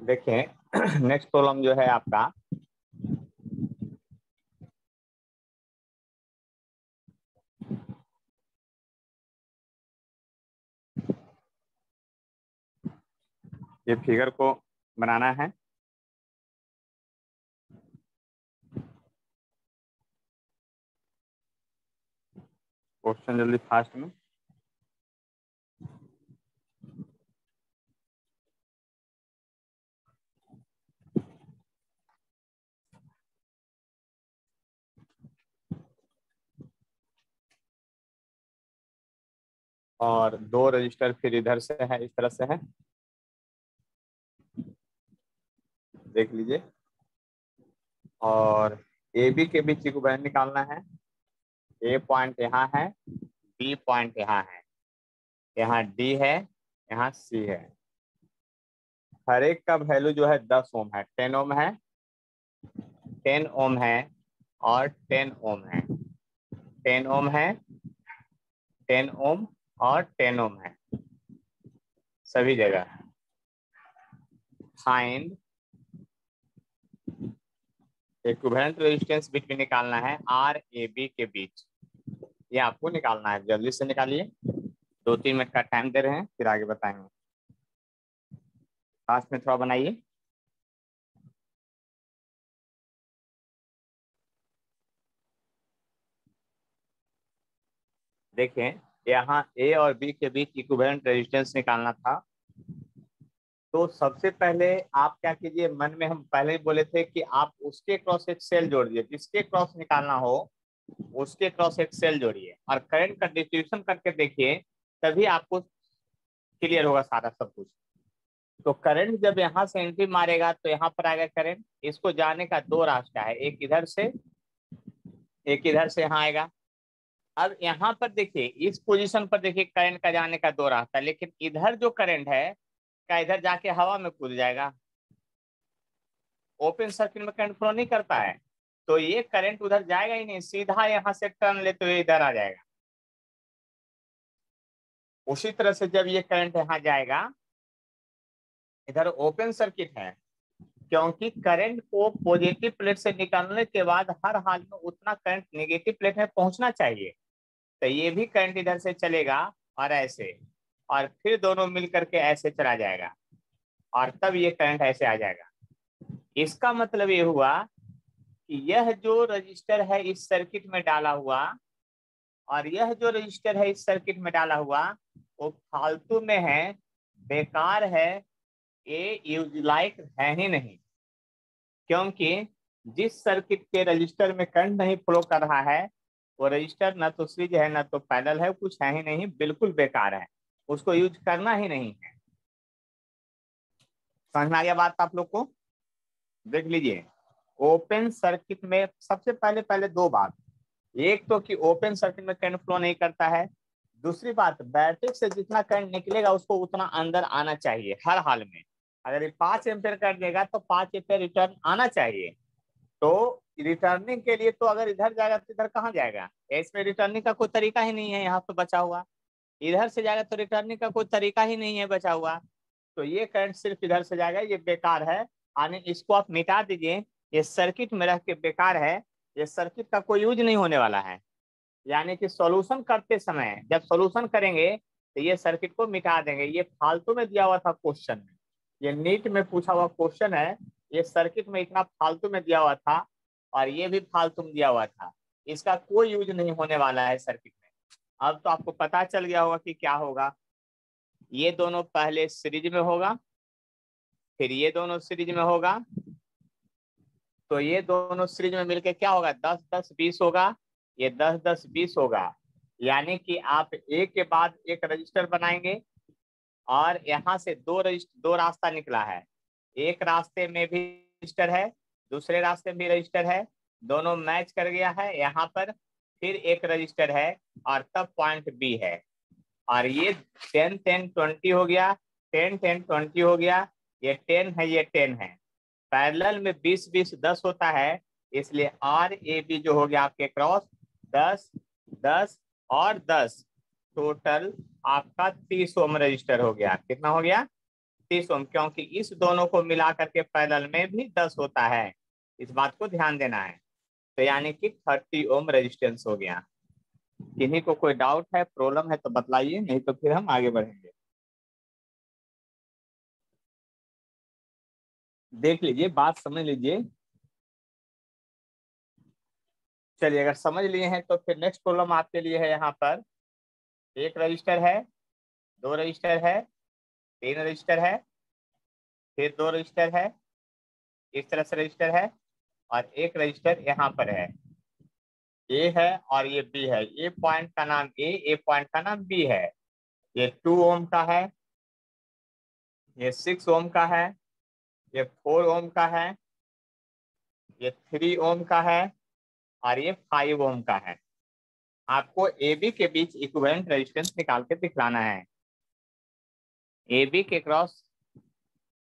देखिए next problem जो है आपका ये फिगर को बनाना है। क्वेश्चन जल्दी फास्ट में। और दो रजिस्टर फिर इधर से है, इस तरह से है, देख लीजिए। और ए बी के बीच इक्विवेलेंट निकालना है। ए पॉइंट यहाँ है, बी पॉइंट यहाँ है, यहाँ डी है, यहाँ सी है। हर एक का वैल्यू जो है 10 ओम है, 10 ओम है, 10 ओम है और 10 ओम है, 10 ओम है, 10 ओम और 10 ओम है सभी जगह। फाइंड इक्विवेलेंट रेजिस्टेंस बिटवीन निकालना है आर ए बी के बीच। ये आपको निकालना है, जल्दी से निकालिए। 2-3 मिनट का टाइम दे रहे हैं, फिर आगे बताएंगे। लास्ट में थोड़ा बनाइए। देखिए यहाँ ए और बी के बीच इक्विवेलेंट रेजिस्टेंस निकालना था। तो सबसे पहले आप क्या कीजिए, मन में हम पहले ही बोले थे कि आप उसके क्रॉस एक सेल जोड़िए, जिसके क्रॉस निकालना हो उसके क्रॉस एक सेल जोड़िए और करंट का डिस्ट्रीब्यूशन करके देखिए, तभी आपको क्लियर होगा सारा सब कुछ। तो करंट जब यहाँ से एंट्री मारेगा तो यहाँ पर आएगा करंट। इसको जाने का दो रास्ता है, एक इधर से, एक इधर से यहाँ आएगा। अब यहाँ पर देखिए, इस पोजीशन पर देखिए करंट का जाने का दो रास्ता है, लेकिन इधर जो करंट है क्या इधर जाके हवा में कूद जाएगा? ओपन सर्किट में करंट फ्लो नहीं करता है, तो ये करंट उधर जाएगा ही नहीं, सीधा यहाँ से टर्न लेते हुए इधर आ जाएगा। उसी तरह से जब ये करंट यहाँ जाएगा, इधर ओपन सर्किट है, क्योंकि करंट को पॉजिटिव प्लेट से निकालने के बाद हर हाल में उतना करंट नेगेटिव प्लेट में पहुंचना चाहिए। तो ये भी करंट इधर से चलेगा और ऐसे, और फिर दोनों मिल करके ऐसे चला जाएगा और तब ये करंट ऐसे आ जाएगा। इसका मतलब ये हुआ कि यह जो रजिस्टर है इस सर्किट में डाला हुआ और यह जो रजिस्टर है इस सर्किट में डाला हुआ वो फालतू में है, बेकार है, ये यूज लाइक है ही नहीं। क्योंकि जिस सर्किट के रजिस्टर में करंट नहीं फ्लो कर रहा है वो रजिस्टर ना तो सीरीज है ना तो पैरेलल है, कुछ है ही नहीं, बिल्कुल बेकार है, उसको यूज करना ही नहीं है। समझ में आ गया बात आप लोग को? देख लीजिए, ओपन सर्किट में सबसे पहले पहले दो बात, एक तो कि ओपन सर्किट में करंट फ्लो नहीं करता है, दूसरी बात बैटरी से जितना करंट निकलेगा उसको उतना अंदर आना चाहिए हर हाल में। अगर ये 5 एम्पियर कर देगा तो 5 एम्पियर रिटर्न आना चाहिए। तो रिटर्निंग के लिए तो अगर इधर जाएगा तो इधर कहाँ जाएगा? इसमें रिटर्निंग का कोई तरीका ही नहीं है, यहाँ पे बचा हुआ। इधर से जाएगा तो रिटर्निंग का कोई तरीका ही नहीं है बचा हुआ। तो ये करंट सिर्फ इधर से जाएगा, ये बेकार है, आने इसको आप मिटा दीजिए। ये सर्किट में रह के बेकार है, ये सर्किट का कोई यूज नहीं होने वाला है। यानी कि सॉल्यूशन करते समय जब सॉल्यूशन करेंगे तो ये सर्किट को मिटा देंगे। ये फालतू में दिया हुआ था क्वेश्चन में, ये नीट में पूछा हुआ क्वेश्चन है, ये सर्किट में इतना फालतू में दिया हुआ था और ये भी फालतू में दिया हुआ था, इसका कोई यूज नहीं होने वाला है सर्किट में। अब तो आपको पता चल गया होगा कि क्या होगा। ये दोनों पहले सीरीज में होगा, फिर ये दोनों सीरीज में होगा, तो ये दोनों सीरीज में मिलके क्या होगा? 10-10-20 होगा, ये 10-10-20 होगा। यानी कि आप एक के बाद एक रजिस्टर बनाएंगे और यहाँ से दो रास्ता निकला है, एक रास्ते में भी रजिस्टर है, दूसरे रास्ते में भी रजिस्टर है, दोनों मैच कर गया है यहाँ पर, फिर एक रजिस्टर है और तब पॉइंट बी है। और ये 10-10-20 हो गया, 10-10-20 हो गया, ये 10 है, ये 10 है। पैरेलल में 20-20-10 होता है, इसलिए आर ए बी जो हो गया आपके क्रॉस 10-10 और 10, टोटल आपका 30 ओम रजिस्टर हो गया। कितना हो गया? 30 ओम, क्योंकि इस दोनों को मिला करके पैरेलल में भी 10 होता है, इस बात को ध्यान देना है। तो यानी कि 30 ओम रेजिस्टेंस हो गया। किन्हीं को कोई डाउट है, प्रॉब्लम है तो बतलाइए, नहीं तो फिर हम आगे बढ़ेंगे। देख लीजिए, बात समझ लीजिए। चलिए, अगर समझ लिए हैं तो फिर नेक्स्ट प्रॉब्लम आपके लिए है। यहाँ पर एक रजिस्टर है, दो रजिस्टर है, तीन रजिस्टर है, फिर दो रजिस्टर है, इस तरह से रजिस्टर है, और एक रजिस्टर यहाँ पर है। ए है और ये बी है। ए पॉइंट का नाम ए पॉइंट का नाम बी है। ये 2 ओम का है, ये 6 ओम का है, ये 4 ओम का है, ये 3 ओम का है, और ये 5 ओम का है। आपको ए बी के बीच इक्विवेलेंट रेजिस्टेंस निकाल के दिखलाना है। ए बी के क्रॉस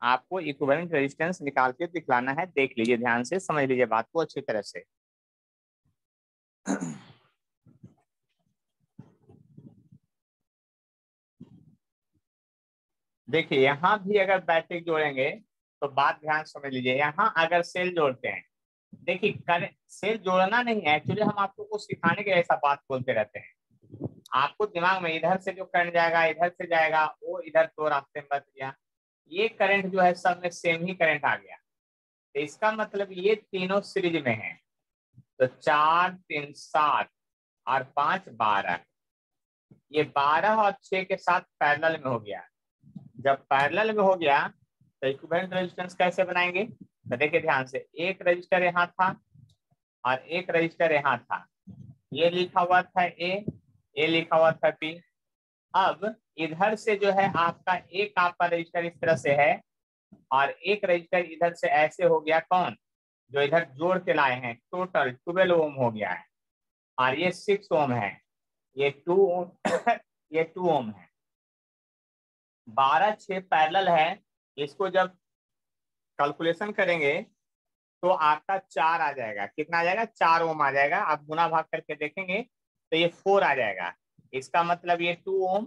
आपको इक्विवेलेंट रेजिस्टेंस निकाल के दिखलाना है। देख लीजिए, ध्यान से समझ लीजिए बात को अच्छी तरह से। देखिए, यहाँ भी अगर बैटरी जोड़ेंगे तो बात ध्यान समझ लीजिए। यहाँ अगर सेल जोड़ते हैं, देखिए करंट सेल जोड़ना नहीं है, एक्चुअली हम आपको कुछ सिखाने के ऐसा बात बोलते रहते हैं। आपको दिमाग में इधर से जो करंट जाएगा इधर से जाएगा, वो इधर दो रास्ते में बच गया। ये करंट जो है सब में सेम ही करंट आ गया। तो इसका मतलब ये तीनों सीरीज में है। तो 4 3 7 और 5 12, ये 12 और 6 के साथ पैरेलल में हो गया। जब पैरेलल में हो गया तो इक्विवेलेंट रेजिस्टेंस कैसे बनाएंगे? तो देखिए ध्यान से, एक रजिस्टर यहाँ था और एक रजिस्टर यहाँ था। ये लिखा हुआ था ए, ये लिखा हुआ था बी। अब इधर से जो है आपका एक आपका रजिस्टर इस तरह से है, और एक रजिस्टर इधर से ऐसे हो गया। कौन? जो इधर जोड़ के लाए हैं, टोटल 12 ओम हो गया है। और ये 6 ओम है, ये 2 ओम ये 2 ओम है। 12 6 पैरेलल है। इसको जब कैलकुलेशन करेंगे तो आपका 4 आ जाएगा। कितना आ जाएगा? 4 ओम आ जाएगा। आप गुना भाग करके देखेंगे तो ये 4 आ जाएगा। इसका मतलब ये 2 ओम,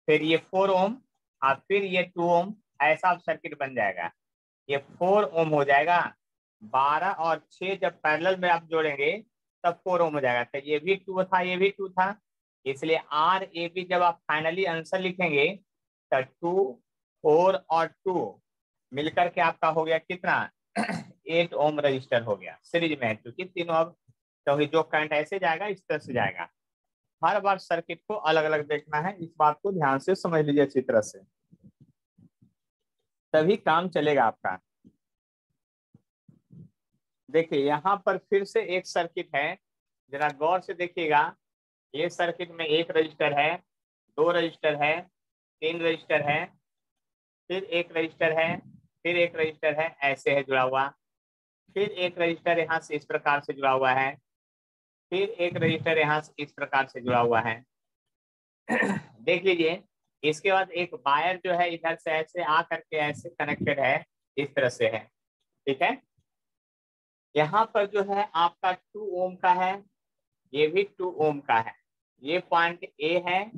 फिर ये 4 ओम, और फिर ये 2 ओम, ऐसा सर्किट बन जाएगा। ये 4 ओम हो जाएगा। 12 और 6 जब पैरेलल में आप जोड़ेंगे तब 4 ओम हो जाएगा। तो ये भी 2 था, ये भी 2 था, इसलिए आर ए बी जब आप फाइनली आंसर लिखेंगे तो 2 4 और 2 मिलकर के आपका हो गया कितना? 8 ओम रजिस्टर हो गया। सीरीज में है क्योंकि तीनों, अब क्योंकि जो करंट ऐसे जाएगा इस तरह से जाएगा। हर बार सर्किट को अलग अलग देखना है, इस बात को ध्यान से समझ लीजिए अच्छी तरह से, तभी काम चलेगा आपका। देखिए यहाँ पर फिर से एक सर्किट है, जरा गौर से देखिएगा। ये सर्किट में एक रजिस्टर है, दो रजिस्टर है, तीन रजिस्टर है, फिर एक रजिस्टर है, फिर एक रजिस्टर है, ऐसे है जुड़ा हुआ। फिर एक रजिस्टर यहाँ से इस प्रकार से जुड़ा हुआ है, फिर एक रजिस्टर यहाँ से इस प्रकार से जुड़ा हुआ है। देख लीजिए, इसके बाद एक वायर जो है इधर से ऐसे आ करके ऐसे कनेक्टेड है, इस तरह से है। ठीक है, यहाँ पर जो है आपका 2 ओम का है, ये भी 2 ओम का है। ये पॉइंट ए है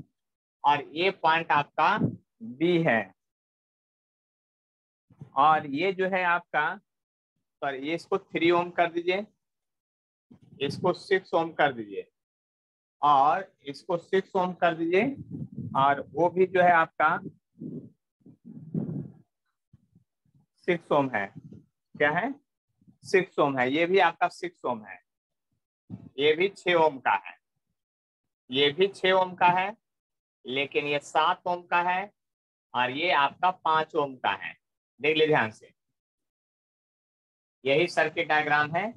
और ये पॉइंट आपका बी है। और ये जो है आपका, पर ये इसको 3 ओम कर दीजिए, इसको 6 ओम कर दीजिए, और इसको 6 ओम कर दीजिए, और वो भी जो है आपका 6 ओम है। क्या है? 6 ओम है। ये भी आपका 6 ओम है। ये भी 6 ओम का है, ये भी 6 ओम का है, लेकिन ये 7 ओम का है, और ये आपका 5 ओम का है। देख लीजिए ध्यान से, यही सर्किट डायग्राम है।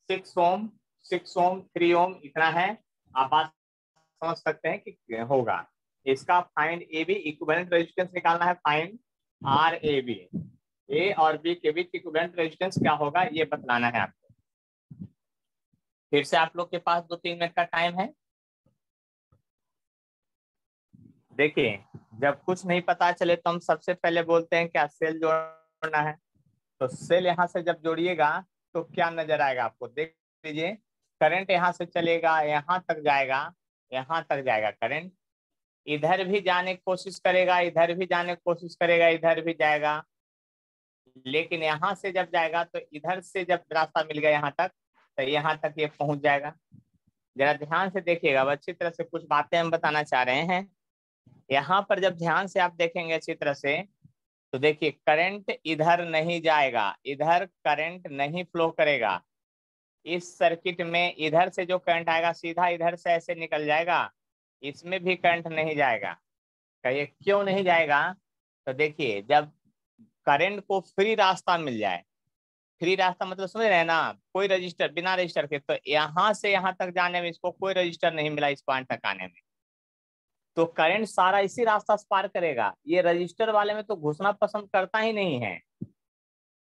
6 ओम, 6 ओम, 3 ओम, इतना है। आप बात समझ सकते हैं कि होगा। इसका find A B equivalent resistance निकालना है। फाइंड आर ए बी, ए और बी के बीच इक्विवेलेंट रेजिस्टेंस क्या होगा ये बतलाना है आपको। फिर से आप लोग के पास 2-3 मिनट का टाइम है। देखिए, जब कुछ नहीं पता चले तो हम सबसे पहले बोलते हैं क्या? सेल जोड़ना है। तो सेल यहाँ से जब जोड़िएगा तो क्या नजर आएगा आपको? देख लीजिए, करंट यहाँ से चलेगा, यहाँ तक जाएगा, यहाँ तक जाएगा करंट। इधर भी जाने की कोशिश करेगा, इधर भी जाने की कोशिश करेगा, इधर भी जाएगा, लेकिन यहाँ से जब जाएगा तो इधर से जब रास्ता मिल गया यहाँ तक, तो यहाँ तक ये पहुंच जाएगा। जरा ध्यान से देखिएगा, अब अच्छी तरह से कुछ बातें हम बताना चाह रहे हैं। यहाँ पर जब ध्यान से आप देखेंगे अच्छी तरह से, तो देखिए करंट इधर नहीं जाएगा, इधर करंट नहीं फ्लो करेगा। इस सर्किट में इधर से जो करंट आएगा सीधा इधर से ऐसे निकल जाएगा, इसमें भी करंट नहीं जाएगा। कहिए क्यों नहीं जाएगा? तो देखिए जब करंट को फ्री रास्ता मिल जाए, फ्री रास्ता मतलब समझ रहे हैं ना, कोई रजिस्टर, बिना रजिस्टर के, तो यहाँ से यहाँ तक जाने में इसको कोई रजिस्टर नहीं मिला, इस पॉइंट तक आने में, तो करंट सारा इसी रास्ता से पार करेगा। ये रजिस्टर वाले में तो घुसना पसंद करता ही नहीं है।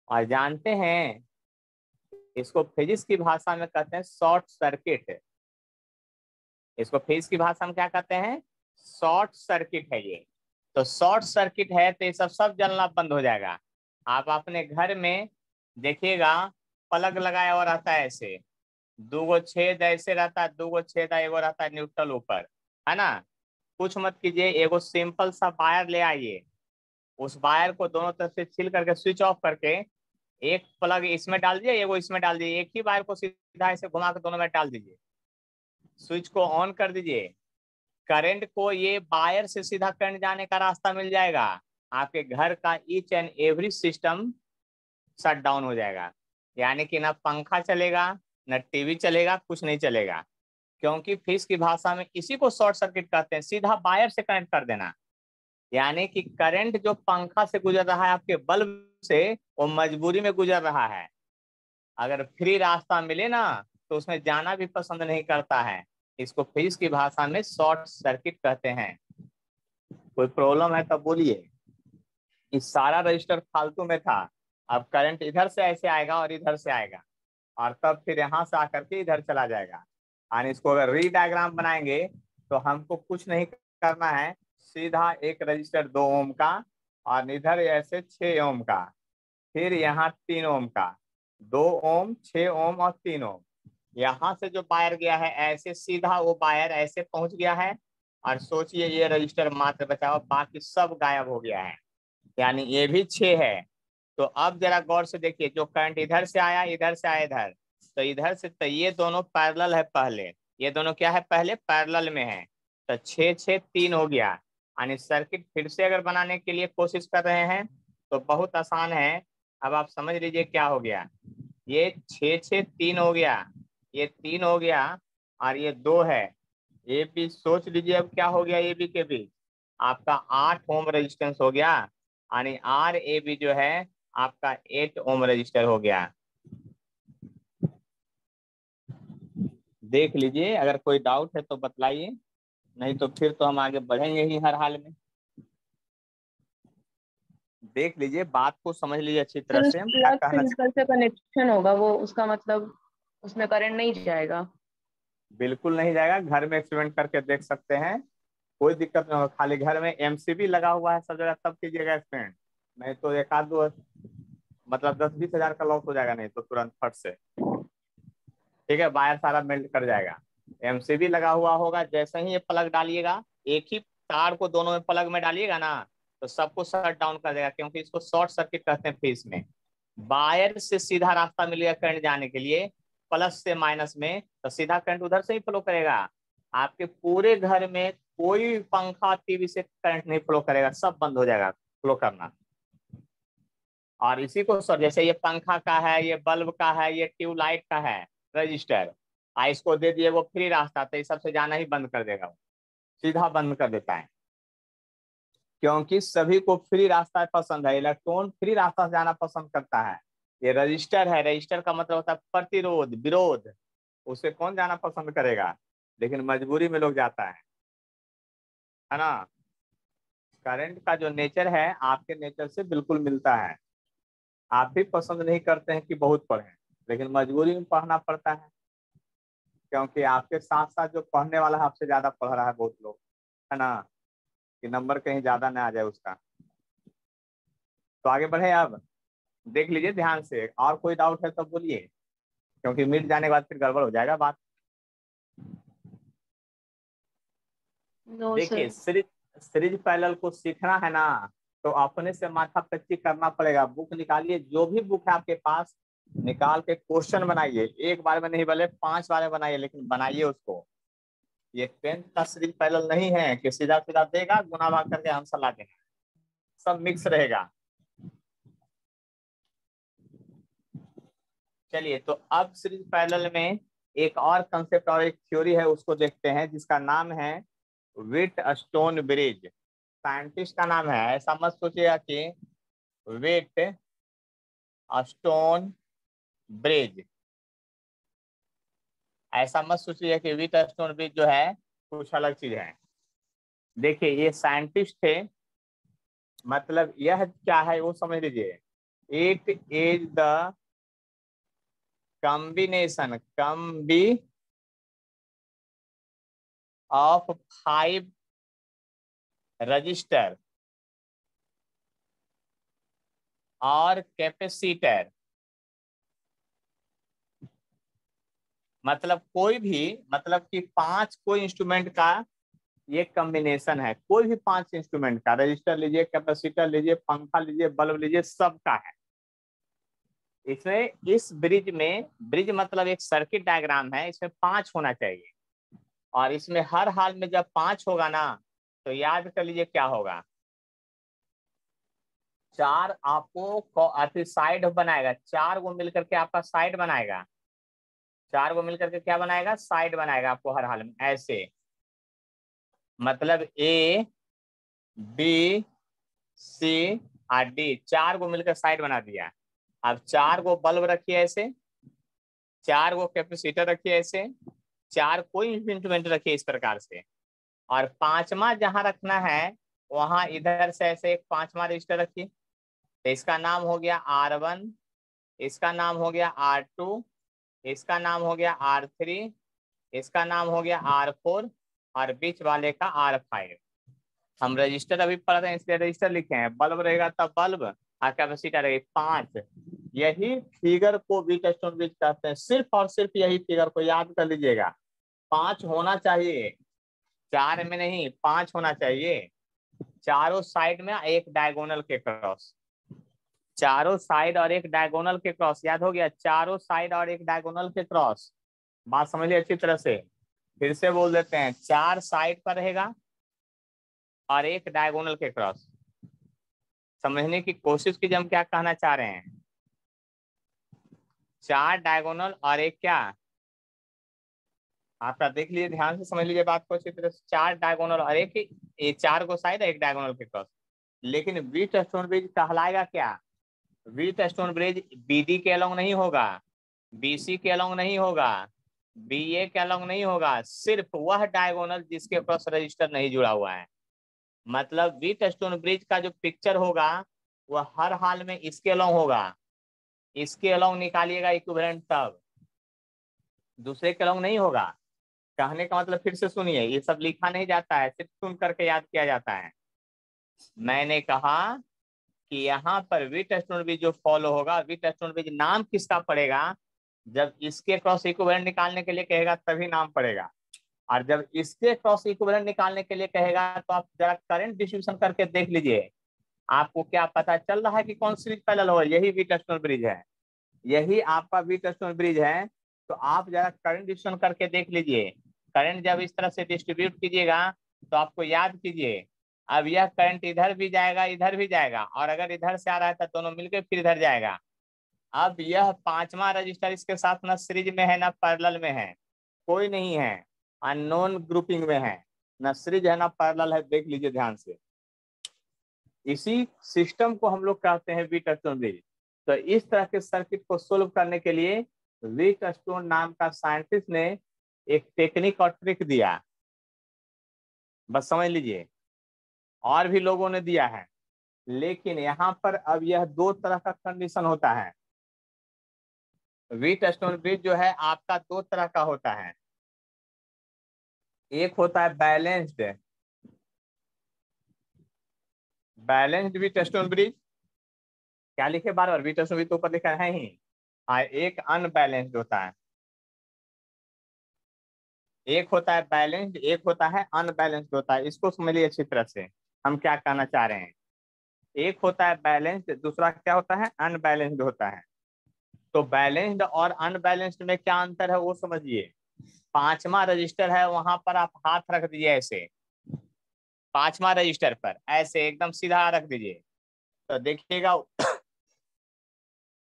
और जानते हैं इसको फिजिक्स की भाषा में कहते हैं शॉर्ट सर्किट। इसको फिजिक्स की भाषा में क्या कहते हैं? शॉर्ट सर्किट है ये। तो शॉर्ट सर्किट है तो ये सब जलना बंद हो जाएगा। आप अपने घर में देखिएगा, प्लग लगाया हुआ रहता है ऐसे, दो गो छेद ऐसे रहता है, दो गो छेद एगो रहता है न्यूट्रल ऊपर, है ना। कुछ मत कीजिए, एगो सिंपल सा वायर ले आइए, उस वायर को दोनों तरफ से छील करके स्विच ऑफ करके एक प्लग इसमें डाल दीजिए, एगो इसमें डाल दीजिए, एक ही वायर को सीधा ऐसे घुमा के दोनों में डाल दीजिए, स्विच को ऑन कर दीजिए, करंट को ये वायर से सीधा करंट जाने का रास्ता मिल जाएगा। आपके घर का each and every system shut down हो जाएगा, यानी कि ना पंखा चलेगा, न टीवी चलेगा, कुछ नहीं चलेगा। क्योंकि फिजिक्स की भाषा में इसी को शॉर्ट सर्किट कहते हैं, सीधा वायर से कनेक्ट कर देना। यानी कि करंट जो पंखा से गुजर रहा है आपके बल्ब से, वो मजबूरी में गुजर रहा है। अगर फ्री रास्ता मिले ना तो उसमें जाना भी पसंद नहीं करता है। इसको फिजिक्स की भाषा में शॉर्ट सर्किट कहते हैं। कोई प्रॉब्लम है तब बोलिए। इस सारा रजिस्टर फालतू में था। अब करंट इधर से ऐसे आएगा और इधर से आएगा, और तब फिर यहाँ से आकर के इधर चला जाएगा। और इसको अगर री डायग्राम बनाएंगे तो हमको कुछ नहीं करना है, सीधा एक रजिस्टर 2 ओम का, और इधर ऐसे 6 ओम का, फिर यहाँ 3 ओम का, 2 ओम, 6 ओम और 3 ओम। यहाँ से जो वायर गया है ऐसे सीधा वो वायर ऐसे पहुंच गया है, और सोचिए ये रजिस्टर मात्र बचा हुआ, बाकी सब गायब हो गया है, यानी ये भी 6 है। तो अब जरा गौर से देखिए, जो करंट इधर से आया, इधर से आया इधर, तो इधर से, तो ये दोनों पैरेलल है पहले, ये दोनों क्या है पहले पैरेलल में है, तो 6 6 3 हो गया। यानी सर्किट फिर से अगर बनाने के लिए कोशिश कर रहे हैं तो बहुत आसान है। अब आप समझ लीजिए क्या हो गया, ये 6 6 3 हो गया, ये 3 हो गया, और ये 2 है। ये भी सोच लीजिए अब क्या हो गया, ए बी के बीच आपका 8 ओम रेजिस्टेंस हो गया, यानी आर ए बी जो है आपका 8 ओम रजिस्टर हो गया। देख लीजिए, अगर कोई डाउट है तो बतलाइए, नहीं तो फिर तो हम आगे बढ़ेंगे ही हर हाल में। देख लीजिए, बात को समझ लीजिए अच्छी तरह से हम क्या प्लग कहना चाहते सिंपल से कनेक्शन होगा वो, उसका मतलब उसमें करंट नहीं जाएगा। हैं। बिल्कुल नहीं जाएगा, घर में एक्सपेरिमेंट करके देख सकते हैं, कोई दिक्कत नहीं होगा। खाली घर में एमसीबी लगा हुआ है सब जगह, तब कीजिएगा एक्सपेरिमेंट, नहीं तो एक आध दो मतलब 10-20 हजार का लॉस हो जाएगा, नहीं तो तुरंत फट से, ठीक है, वायर सारा मेल्ट कर जाएगा। एमसीबी लगा हुआ होगा, जैसे ही ये प्लग डालिएगा, एक ही तार को दोनों में प्लग में डालिएगा ना, तो सबको शट डाउन कर देगा, क्योंकि इसको शॉर्ट सर्किट कहते हैं फेस में। वायर से सीधा रास्ता मिलेगा करंट जाने के लिए, प्लस से माइनस में, तो सीधा करंट उधर से ही फ्लो करेगा। आपके पूरे घर में कोई पंखा टीवी से करंट नहीं फ्लो करेगा, सब बंद हो जाएगा फ्लो करना। और इसी को सर, जैसे ये पंखा का है, ये बल्ब का है, ये ट्यूबलाइट का है रजिस्टर, इसको दे दिए वो फ्री रास्ता, तो ये सबसे जाना ही बंद कर देगा, वो सीधा बंद कर देता है। क्योंकि सभी को फ्री रास्ता पसंद है, इलेक्ट्रॉन फ्री रास्ता से जाना पसंद करता है। ये रजिस्टर है, रजिस्टर का मतलब होता है प्रतिरोध, विरोध, उसे कौन जाना पसंद करेगा, लेकिन मजबूरी में लोग जाता है ना। करंट का जो नेचर है आपके नेचर से बिल्कुल मिलता है। आप भी पसंद नहीं करते हैं कि बहुत पढ़ें, लेकिन मजबूरी में पढ़ना पड़ता है, क्योंकि आपके साथ साथ जो पढ़ने वाला है आपसे ज्यादा पढ़ रहा है बहुत लोग, है ना, कि नंबर कहीं ज्यादा ना आ जाए उसका। तो आगे बढ़े, अब देख लीजिए ध्यान से, और कोई डाउट है तो बोलिए, क्योंकि मिट जाने के बाद फिर गड़बड़ हो जाएगा बात। नो देखिए सर। सीरीज पैरेलल को सीखना है ना, तो अपने से माथा पच्ची करना पड़ेगा। बुक निकालिए, जो भी बुक है आपके पास, निकाल के क्वेश्चन बनाइए। एक बार में नहीं, भले 5 बार में बनाइए, लेकिन बनाइए उसको। ये 10th का सीरीज पैरेलल नहीं है कि सीधा सीधा देगा, गुना भाग करके आंसर ला देगा। सब मिक्स रहेगा। चलिए, तो अब सीरीज पैरेलल में एक और कंसेप्ट और एक थ्योरी है, उसको देखते हैं, जिसका नाम है विट स्टोन ब्रिज। साइंटिस्ट का नाम है, ऐसा मत सोचिएगा कि विट स्टोन ब्रिज, ऐसा मत सोचिए कि विट स्टोन ब्रिज जो है कुछ अलग चीज है। देखिए, ये साइंटिस्ट थे, मतलब यह क्या है वो समझ लीजिए। It is the combi of 5 resistor और कैपेसिटर। मतलब कोई भी, मतलब कि 5 कोई इंस्ट्रूमेंट का ये कॉम्बिनेशन है। कोई भी 5 इंस्ट्रूमेंट का, रजिस्टर लीजिए, कैपेसिटर लीजिए, पंखा लीजिए, बल्ब लीजिए, सबका है इसमें। इस ब्रिज में, ब्रिज मतलब एक सर्किट डायग्राम है, इसमें 5 होना चाहिए। और इसमें हर हाल में जब 5 होगा ना, तो याद कर लीजिए क्या होगा। 4 आपको साइड बनाएगा, 4 को मिलकर के आपका साइड बनाएगा। 4 को मिलकर के क्या बनाएगा, साइड बनाएगा आपको हर हाल में ऐसे। मतलब ए बी सी और डी, 4 को मिलकर साइड बना दिया। अब 4 को बल्ब रखिए ऐसे, 4 को कैपेसिटर रखिए ऐसे, 4 कोई इंस्ट्रूमेंट रखिए इस प्रकार से। और 5वां जहां रखना है, वहां इधर से ऐसे एक 5वां रजिस्टर रखिए। तो इसका नाम हो गया R1, इसका नाम हो गया R2, इसका नाम हो गया R3, इसका नाम हो गया R4, और बीच वाले का R5। हम रजिस्टर अभी पढ़ रहे हैं, इसलिए रजिस्टर लिखे हैं। बल्ब रहेगा तब बल्ब, और कैपेसिटर रहेगी 5। यही फिगर को बीट स्टोन ब्रिज कहते हैं। सिर्फ और सिर्फ यही फिगर को याद कर लीजिएगा। 5 होना चाहिए, 4 में नहीं, 5 होना चाहिए। चारों साइड में एक डायगोनल के क्रॉस, चारों साइड और एक डायगोनल के क्रॉस। याद हो गया, चारों साइड और एक डायगोनल के क्रॉस। बात समझिए अच्छी तरह से, फिर से बोल देते हैं। 4 साइड पर रहेगा और एक डायगोनल के क्रॉस। समझने की कोशिश कीजिए हम क्या कहना चाह रहे हैं। 4 डायगोनल और एक क्या, आपका देख लीजिए, ध्यान से समझ लीजिए बात को अच्छी तरह से। 4 डायगोनल और एक, ये 4 को साइड, एक डायगोनल के क्रॉस। लेकिन व्हीट स्टोन ब्रिज कहलाएगा क्या? व्हीट स्टोन ब्रिज बीडी के अलोंग नहीं होगा, बीसी के अलोंग नहीं होगा, बीए के अलोंग नहीं होगा। सिर्फ वह डायगोनल जिसके क्रॉस रजिस्टर नहीं जुड़ा हुआ है। मतलब व्हीट स्टोन ब्रिज का जो पिक्चर होगा, वह हर हाल में इसके अलोंग होगा। इसके अलोंग निकालिएगा इक्विवेलेंट, तब दूसरे के अलोंग नहीं होगा। कहने का मतलब फिर से सुनिए, ये सब लिखा नहीं जाता है, सिर्फ सुन करके याद किया जाता है। मैंने कहा कि यहाँ पर व्हीट स्टोन ब्रिज जो फॉलो होगा, व्हीट स्टोन ब्रिज नाम किसका पड़ेगा? जब इसके क्रॉस इक्विवेलेंट निकालने के लिए कहेगा तभी नाम पड़ेगा। और जब इसके क्रॉस इक्विवेलेंट निकालने के लिए कहेगा, तो आप जरा करंट डिस्ट्रीब्यूशन करके देख लीजिए, आपको क्या पता चल रहा है कि कौन सीरीज पैरेलल हो। यही व्हीट स्टोन ब्रिज है, यही आपका व्हीट स्टोन ब्रिज है। तो आप जरा करंट डिस्ट्रीब्यूशन करके देख लीजिए। करंट जब इस तरह से डिस्ट्रीब्यूट कीजिएगा, तो आपको याद कीजिए, अब यह करंट इधर भी जाएगा, इधर भी जाएगा, और अगर इधर से आ रहा है तो दोनों मिलकर फिर इधर जाएगा। अब यह 5वां रजिस्टर इसके साथ ना सीरीज में है ना पैरेलल में है, कोई नहीं है, अननोन ग्रुपिंग में है, ना सीरीज है ना पैरेलल है। देख लीजिए ध्यान से, इसी सिस्टम को हम लोग कहते हैं व्हीट स्टोन ब्रिज। तो इस तरह के सर्किट को सोल्व करने के लिए व्हीट स्टोन नाम का साइंटिस्ट ने एक टेक्निक और ट्रिक दिया, बस समझ लीजिए। और भी लोगों ने दिया है, लेकिन यहाँ पर अब यह 2 तरह का कंडीशन होता है। व्हीट स्टोन ब्रिज जो है आपका 2 तरह का होता है। एक होता है balanced, balanced wheat stone bridge. क्या लिखे बार बार, व्हीट स्टोन ब्रिज तो ऊपर लिखा है ही। एक अनबैलेंस्ड होता है, एक होता है बैलेंस्ड, एक होता है अनबैलेंस्ड होता है। इसको समझिए अच्छी तरह से हम क्या कहना चाह रहे हैं। एक होता है बैलेंस्ड, दूसरा क्या होता है, अनबैलेंस्ड होता है। तो बैलेंस्ड और अनबैलेंस्ड में क्या अंतर है वो समझिए। पांचवा रजिस्टर है, वहां पर आप हाथ रख दीजिए ऐसे, पांचवा रजिस्टर पर ऐसे एकदम सीधा रख दीजिए, तो देखिएगा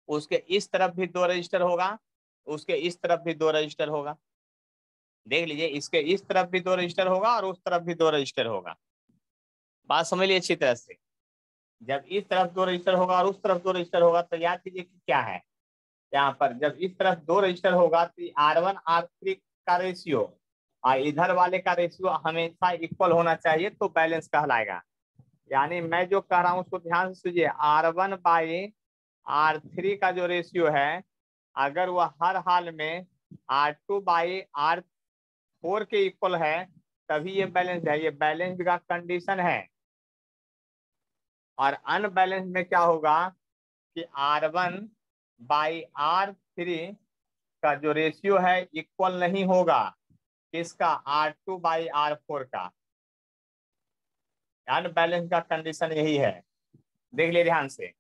उसके इस तरफ भी दो रजिस्टर होगा, उसके इस तरफ भी दो रजिस्टर होगा। देख लीजिए, इसके इस तरफ भी दो रजिस्टर होगा और उस तरफ भी दो रजिस्टर होगा। बात समझ लीजिए अच्छी तरह से। जब इस तरफ दो रजिस्टर होगा और उस तरफ दो रजिस्टर होगा तो याद कीजिए कि क्या है यहाँ पर। जब इस तरफ दो रजिस्टर होगा तो R1 R3 का रेशियो और इधर वाले का रेशियो हमेशा इक्वल होना चाहिए, तो बैलेंस कहलाएगा। यानी मैं जो कह रहा हूँ उसको ध्यान से सुनिए। R1/R3 का जो रेशियो है, अगर वह हर हाल में R2/R4 के इक्वल है तभी ये बैलेंस है, ये बैलेंस का कंडीशन है। और अनबैलेंस में क्या होगा कि R1/R3 का जो रेशियो है इक्वल नहीं होगा, किसका, R2/R4 का। अनबैलेंस का कंडीशन यही है, देख लिए ध्यान से।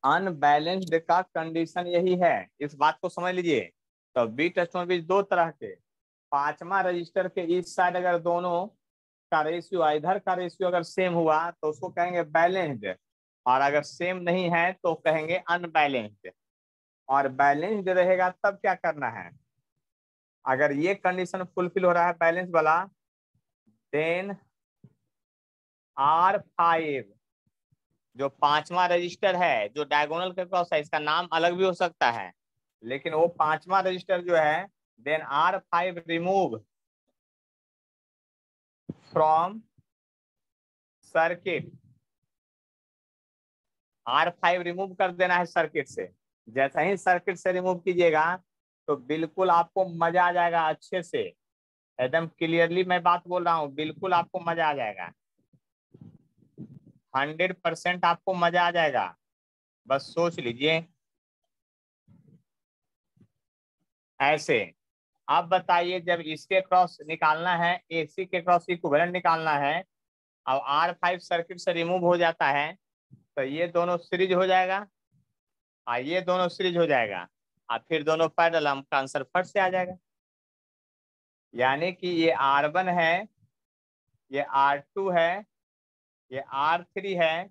अनबैलेंस्ड का कंडीशन यही है, इस बात को समझ लीजिए। तो बीट स्टोन बीज दो तरह के, पांचवा रजिस्टर के इस साइड अगर दोनों का रेशियो, इधर का रेशियो अगर सेम हुआ तो उसको कहेंगे बैलेंस्ड, और अगर सेम नहीं है तो कहेंगे अनबैलेंस्ड। और बैलेंस्ड रहेगा तब क्या करना है, अगर ये कंडीशन फुलफिल हो रहा है बैलेंस वाला, देन R5 जो पांचवा रजिस्टर है जो डायगोनल के क्रॉस है, इसका नाम अलग भी हो सकता है, लेकिन वो पांचवा रजिस्टर जो है, then R5 remove from circuit. R5 remove कर देना है सर्किट से। जैसा ही सर्किट से रिमूव कीजिएगा तो बिल्कुल आपको मजा आ जाएगा, अच्छे से एकदम क्लियरली मैं बात बोल रहा हूँ, बिल्कुल आपको मजा आ जाएगा, 100% आपको मजा आ जाएगा। बस सोच लीजिए ऐसे। अब बताइए, जब इसके क्रॉस निकालना है, AC के क्रॉस इक्विवेलेंट निकालना है, अब R5 सर्किट से रिमूव हो जाता है तो ये दोनों सीरीज हो जाएगा और ये दोनों सीरीज हो जाएगा, और फिर दोनों पैरेलल, हमका आंसर फट से आ जाएगा। यानी कि ये R1 है, ये R2 है, ये R3 है,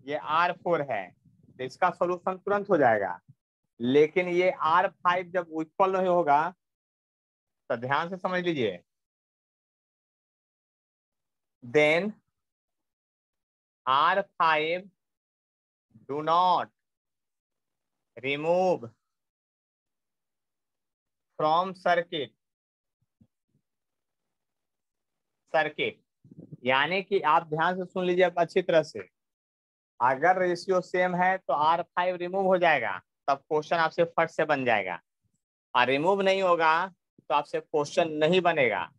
ये R4 है, तो इसका सोल्यूशन तुरंत हो जाएगा। लेकिन ये R5 जब इक्वल नहीं होगा तो ध्यान से समझ लीजिए, then R5 do not remove from circuit. Circuit यानी कि आप ध्यान से सुन लीजिए अब अच्छी तरह से। अगर रेशियो सेम है तो R5 रिमूव हो जाएगा, तब क्वेश्चन आपसे फट से बन जाएगा। और रिमूव नहीं होगा तो आपसे क्वेश्चन नहीं बनेगा।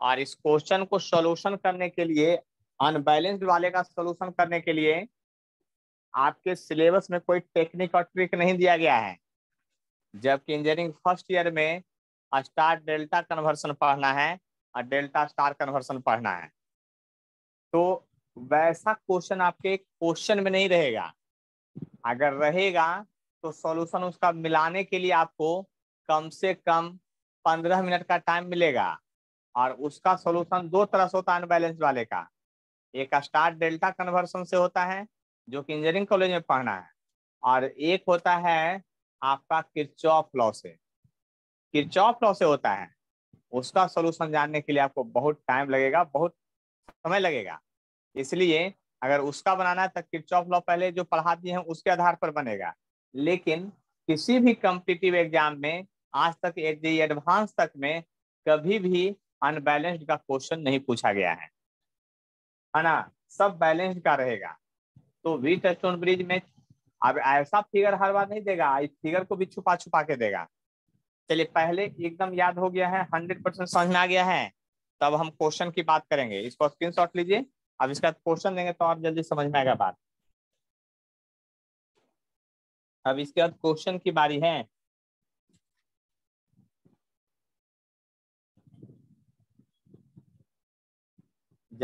और इस क्वेश्चन को सॉल्यूशन करने के लिए, अनबैलेंस्ड वाले का सॉल्यूशन करने के लिए आपके सिलेबस में कोई टेक्निक और ट्रिक नहीं दिया गया है। जबकि इंजीनियरिंग फर्स्ट ईयर में स्टार डेल्टा कन्वर्सन पढ़ना है और डेल्टा स्टार कन्वर्सन पढ़ना है, तो वैसा क्वेश्चन आपके क्वेश्चन में नहीं रहेगा। अगर रहेगा तो सॉल्यूशन उसका मिलाने के लिए आपको कम से कम 15 मिनट का टाइम मिलेगा। और उसका सॉल्यूशन दो तरह से होता है अनबैलेंस वाले का, एक स्टार डेल्टा कन्वर्सन से होता है जो कि इंजीनियरिंग कॉलेज में पढ़ना है, और एक होता है आपका किरचॉफ लॉ से। किरचॉफ लॉ से होता है, उसका सॉल्यूशन जानने के लिए आपको बहुत टाइम लगेगा, बहुत समय लगेगा। इसलिए अगर उसका बनाना है तो किरचॉफ लॉ पहले जो पढ़ा दिए हैं उसके आधार पर बनेगा। लेकिन किसी भी कॉम्पिटिटिव एग्जाम में आज तक एडवांस तक में कभी भी अनबैलेंस्ड का क्वेश्चन नहीं पूछा गया है ना, सब बैलेंस्ड का रहेगा। तो वीट स्टोन ब्रिज में अब ऐसा फिगर हर बार नहीं देगा, इस फिगर को भी छुपा छुपा के देगा। चलिए, पहले एकदम याद हो गया है, 100% समझ में आ गया है, तब हम क्वेश्चन की बात करेंगे। इसको स्क्रीनशॉट लीजिए, अब इसका क्वेश्चन देंगे तो आप जल्दी समझ में आएगा बात। अब इसके बाद क्वेश्चन की बारी है।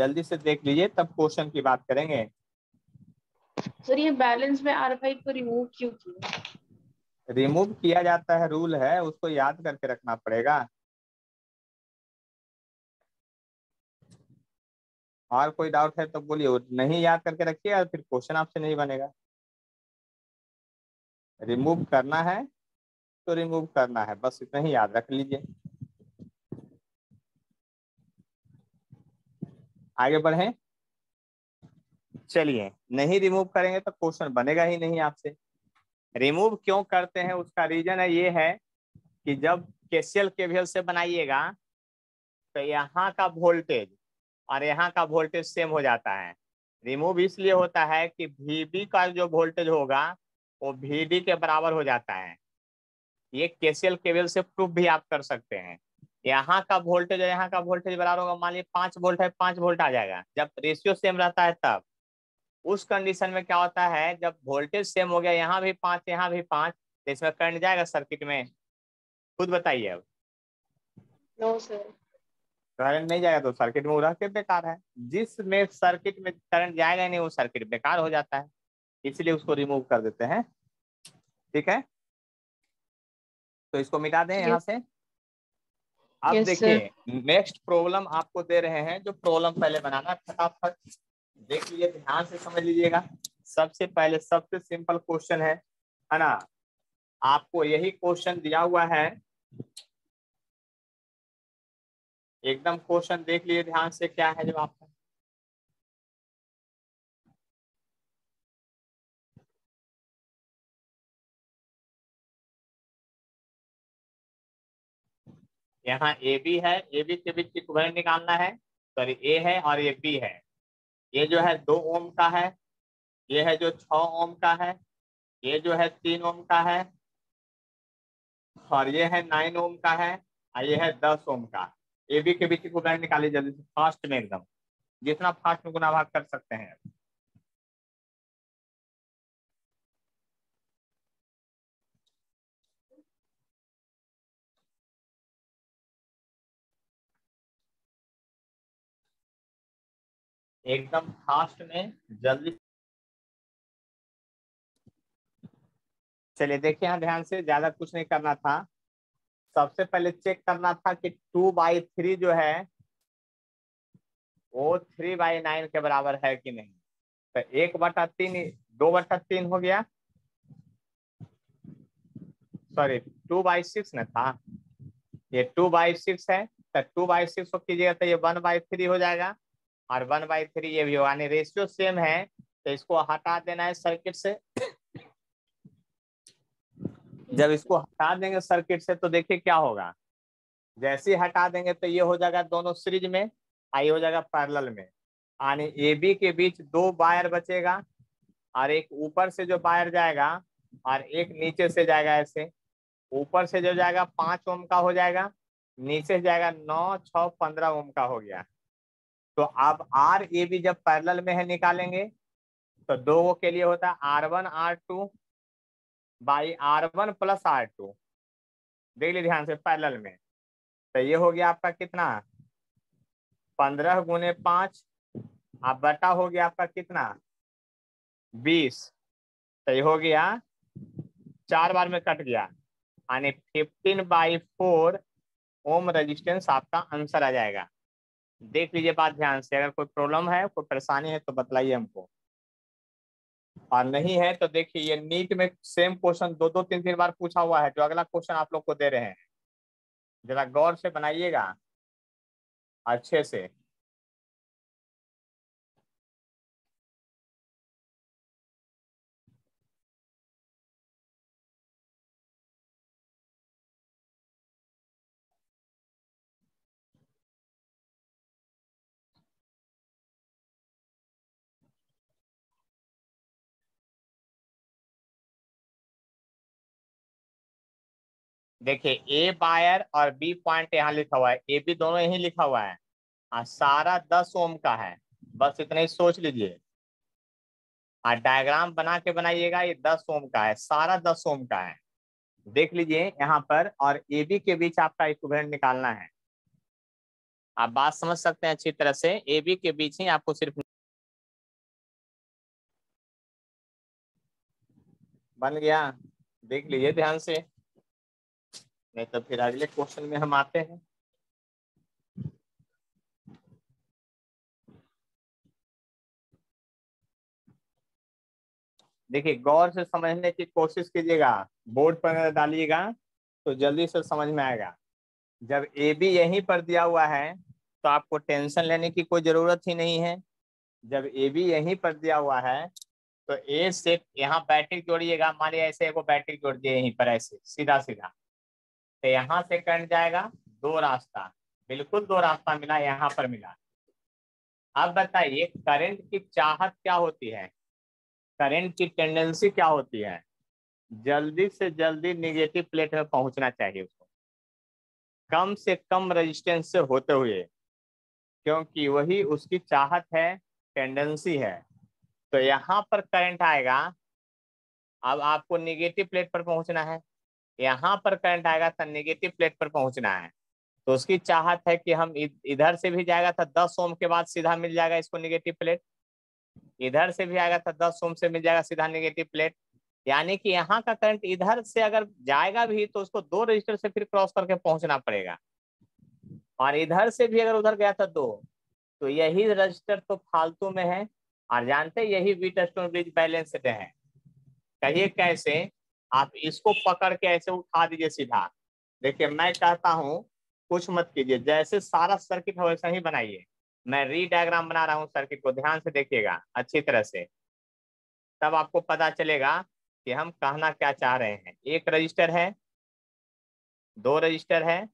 जल्दी से देख लीजिए, तब क्वेश्चन की बात करेंगे। सर ये बैलेंस में R5 को रिमूव क्यों किया? रिमूव किया जाता है, रूल है, उसको याद करके रखना पड़ेगा। और कोई डाउट है तो बोलिए, नहीं याद करके रखिए फिर क्वेश्चन आपसे नहीं बनेगा। रिमूव करना है तो रिमूव करना है, बस इतना ही याद रख लीजिए। आगे बढ़े। चलिए, नहीं रिमूव करेंगे तो क्वेश्चन बनेगा ही नहीं आपसे। रिमूव क्यों करते हैं उसका रीजन है, ये है कि जब केसीएल केवीएल से बनाइएगा तो यहाँ का वोल्टेज और यहाँ का वोल्टेज सेम हो जाता है। रिमूव इसलिए होता है कि वीबी का जो वोल्टेज होगा वो वीडी के बराबर हो जाता है। ये केसीएल केवीएल से प्रूफ भी आप कर सकते हैं। यहाँ का वोल्टेज और यहाँ का वोल्टेज बराबर होगा, मान लीजिए 5 वोल्ट है, 5 वोल्ट आ जाएगा जब रेशियो सेम रहता है तब। उस कंडीशन में क्या होता है, जब वोल्टेज सेम हो गया, यहाँ भी 5 यहाँ भी 5, तो इसमें करंट जाएगा सर्किट में? खुद बताइए अब। No sir. करंट नहीं जाएगा तो सर्किट में रह के बेकार है। जिसमें सर्किट में करंट जाएगा नहीं वो सर्किट बेकार हो जाता है, इसलिए उसको रिमूव कर देते हैं। ठीक है, तो इसको मिटा दें यहाँ से। अब यस सर। देखिए, नेक्स्ट प्रॉब्लम आपको दे रहे हैं, जो प्रॉब्लम पहले बनाना फटाफट देख लीजिए, ध्यान से समझ लीजिएगा। सबसे पहले सबसे सिंपल क्वेश्चन है ना। आपको यही क्वेश्चन दिया हुआ है, एकदम क्वेश्चन देख लीजिए ध्यान से, क्या है जो आपका। यहाँ ए बी है, ए बी के बीच इक्विवेलेंट निकालना है। सॉरी, ए है और ये बी है। ये जो है 2 ओम का है, ये है जो 6 ओम का है, ये जो है 3 ओम का है, और ये है 9 ओम का है, और ये है 10 ओम का। ए बी के बीच इक्विवेलेंट निकालिए जल्दी से, फास्ट में एकदम, जितना फास्ट में गुना भाग कर सकते हैं। एकदम फास्ट में, जल्दी। चलिए देखिए यहाँ ध्यान से, ज्यादा कुछ नहीं करना था। सबसे पहले चेक करना था कि 2/3 जो है वो 3/9 के बराबर है कि नहीं। तो 1/3, 2/3 हो गया, सॉरी 2/6 न था, ये 2/6 है। तो 2/6 को कीजिएगा तो ये 1/3 हो जाएगा, और 1/3 ये भी होगा, यानी रेशियो सेम है। तो इसको हटा देना है सर्किट से। जब इसको हटा देंगे सर्किट से तो देखिए क्या होगा। जैसे ही हटा देंगे तो ये हो जाएगा दोनों सीरीज में, और ये हो जाएगा पैरेलल में। यानी ए बी के बीच 2 वायर बचेगा, और एक ऊपर से जो वायर जाएगा और एक नीचे से जाएगा। ऐसे ऊपर से जो जाएगा 5 ओम का हो जाएगा, नीचे से जाएगा 9, 6, 15 ओम का हो गया। तो अब आर ए बी जब पैरेलल में है निकालेंगे तो दो के लिए होता है R1 R2 by R1 plus R2। देख लीजिए ध्यान से, पैरेलल में। तो ये हो गया आपका कितना, 15 × 5, अब बटा हो गया आपका कितना, 20। तो ये हो गया 4 बार में कट गया, यानी 15/4 ओम रेजिस्टेंस आपका आंसर आ जाएगा। देख लीजिए बात ध्यान से, अगर कोई प्रॉब्लम है, कोई परेशानी है तो बतलाइए हमको, और नहीं है तो देखिए ये नीट में सेम क्वेश्चन 2-2, 3-3 बार पूछा हुआ है। जो अगला क्वेश्चन आप लोग को दे रहे हैं, जरा गौर से बनाइएगा अच्छे से। देखिए ए बायर और बी पॉइंट यहाँ लिखा हुआ है, ए बी दोनों यही लिखा हुआ है, सारा 10 ओम का है, बस इतना ही सोच लीजिए। और डायग्राम बना के बनाइएगा, ये 10 ओम का है, सारा 10 ओम का है। देख लीजिए यहाँ पर, और ए बी के बीच आपका इक्विवेलेंट निकालना है। आप बात समझ सकते हैं अच्छी तरह से। ए बी के बीच ही आपको सिर्फ बन गया, देख लीजिए ध्यान से, नहीं तो फिर अगले क्वेश्चन में हम आते हैं। देखिए गौर से समझने की कोशिश कीजिएगा, बोर्ड पर डालिएगा तो जल्दी से समझ में आएगा। जब ए बी यहीं पर दिया हुआ है तो आपको टेंशन लेने की कोई जरूरत ही नहीं है। जब ए बी यहीं पर दिया हुआ है तो ए से यहाँ बैटरी जोड़िएगा, मान लिया ऐसे एगो बैटरी जोड़ दिए यहीं पर ऐसे सीधा सीधा, तो यहाँ से करंट जाएगा दो रास्ता, बिल्कुल दो रास्ता मिला, यहाँ पर मिला। अब बताइए करंट की चाहत क्या होती है, करंट की टेंडेंसी क्या होती है, जल्दी से जल्दी निगेटिव प्लेट में पहुंचना चाहिए उसको, कम से कम रेजिस्टेंस से होते हुए, क्योंकि वही उसकी चाहत है, टेंडेंसी है। तो यहाँ पर करंट आएगा, अब आपको निगेटिव प्लेट पर पहुंचना है, यहाँ पर करंट आएगा तो निगेटिव प्लेट पर पहुंचना है। तो उसकी चाहत है कि हम इधर से भी जाएगा था 10 ओम के बाद सीधा मिल जाएगा इसको निगेटिव प्लेट, इधर से भी आएगा था 10 ओम से मिल जाएगा सीधा निगेटिव प्लेट। यानी कि यहाँ का करंट इधर से अगर जाएगा भी तो उसको दो रजिस्टर से फिर क्रॉस करके पहुंचना पड़ेगा, और इधर से भी अगर उधर गया था दो, तो यही रजिस्टर तो फालतू में है। और जानते यही व्हीटस्टोन ब्रिज बैलेंस्ड है। कहिए कैसे, आप इसको पकड़ के ऐसे उठा दीजिए सीधा। देखिए मैं कहता हूँ कुछ मत कीजिए, जैसे सारा सर्किट है वैसा ही बनाइए। मैं री डायग्राम बना रहा हूँ सर्किट को, ध्यान से देखिएगा अच्छी तरह से, तब आपको पता चलेगा कि हम कहना क्या चाह रहे हैं। एक रजिस्टर है, दो रजिस्टर है,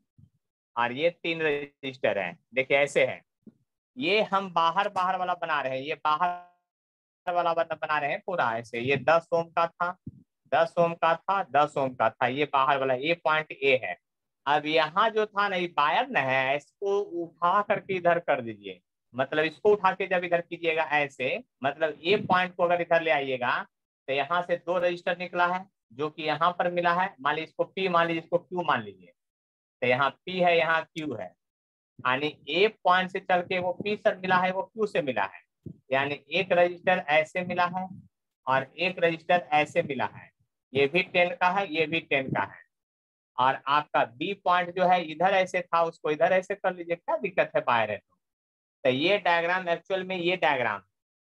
और ये तीन रजिस्टर है। देखिए ऐसे है, ये हम बाहर बाहर वाला बना रहे हैं, ये बाहर वाला बना रहे हैं पूरा ऐसे। ये 10 ओम का था, 10 ओम का था, 10 ओम का था, ये बाहर वाला, ये पॉइंट ए है। अब यहाँ जो था ना ये वायर न है, इसको उठा करके इधर कर दीजिए, मतलब इसको उठा के जब इधर कीजिएगा ऐसे, मतलब ये पॉइंट को अगर इधर ले आइएगा तो यहाँ से दो रजिस्टर निकला है जो कि यहाँ पर मिला है, मान लीजिए इसको पी मान लीजिए, इसको क्यू मान लीजिए, तो यहाँ पी है यहाँ क्यू है। यानी ए पॉइंट से चल के वो पी से मिला है, वो क्यू से मिला है। यानी एक रजिस्टर ऐसे मिला है और एक रजिस्टर ऐसे मिला है, ये भी 10 का है, ये भी 10 का है। और आपका बी पॉइंट जो है इधर ऐसे था, उसको इधर ऐसे कर लीजिए, क्या दिक्कत है बाहर है तो ये डायग्राम एक्चुअल में ये डायग्राम,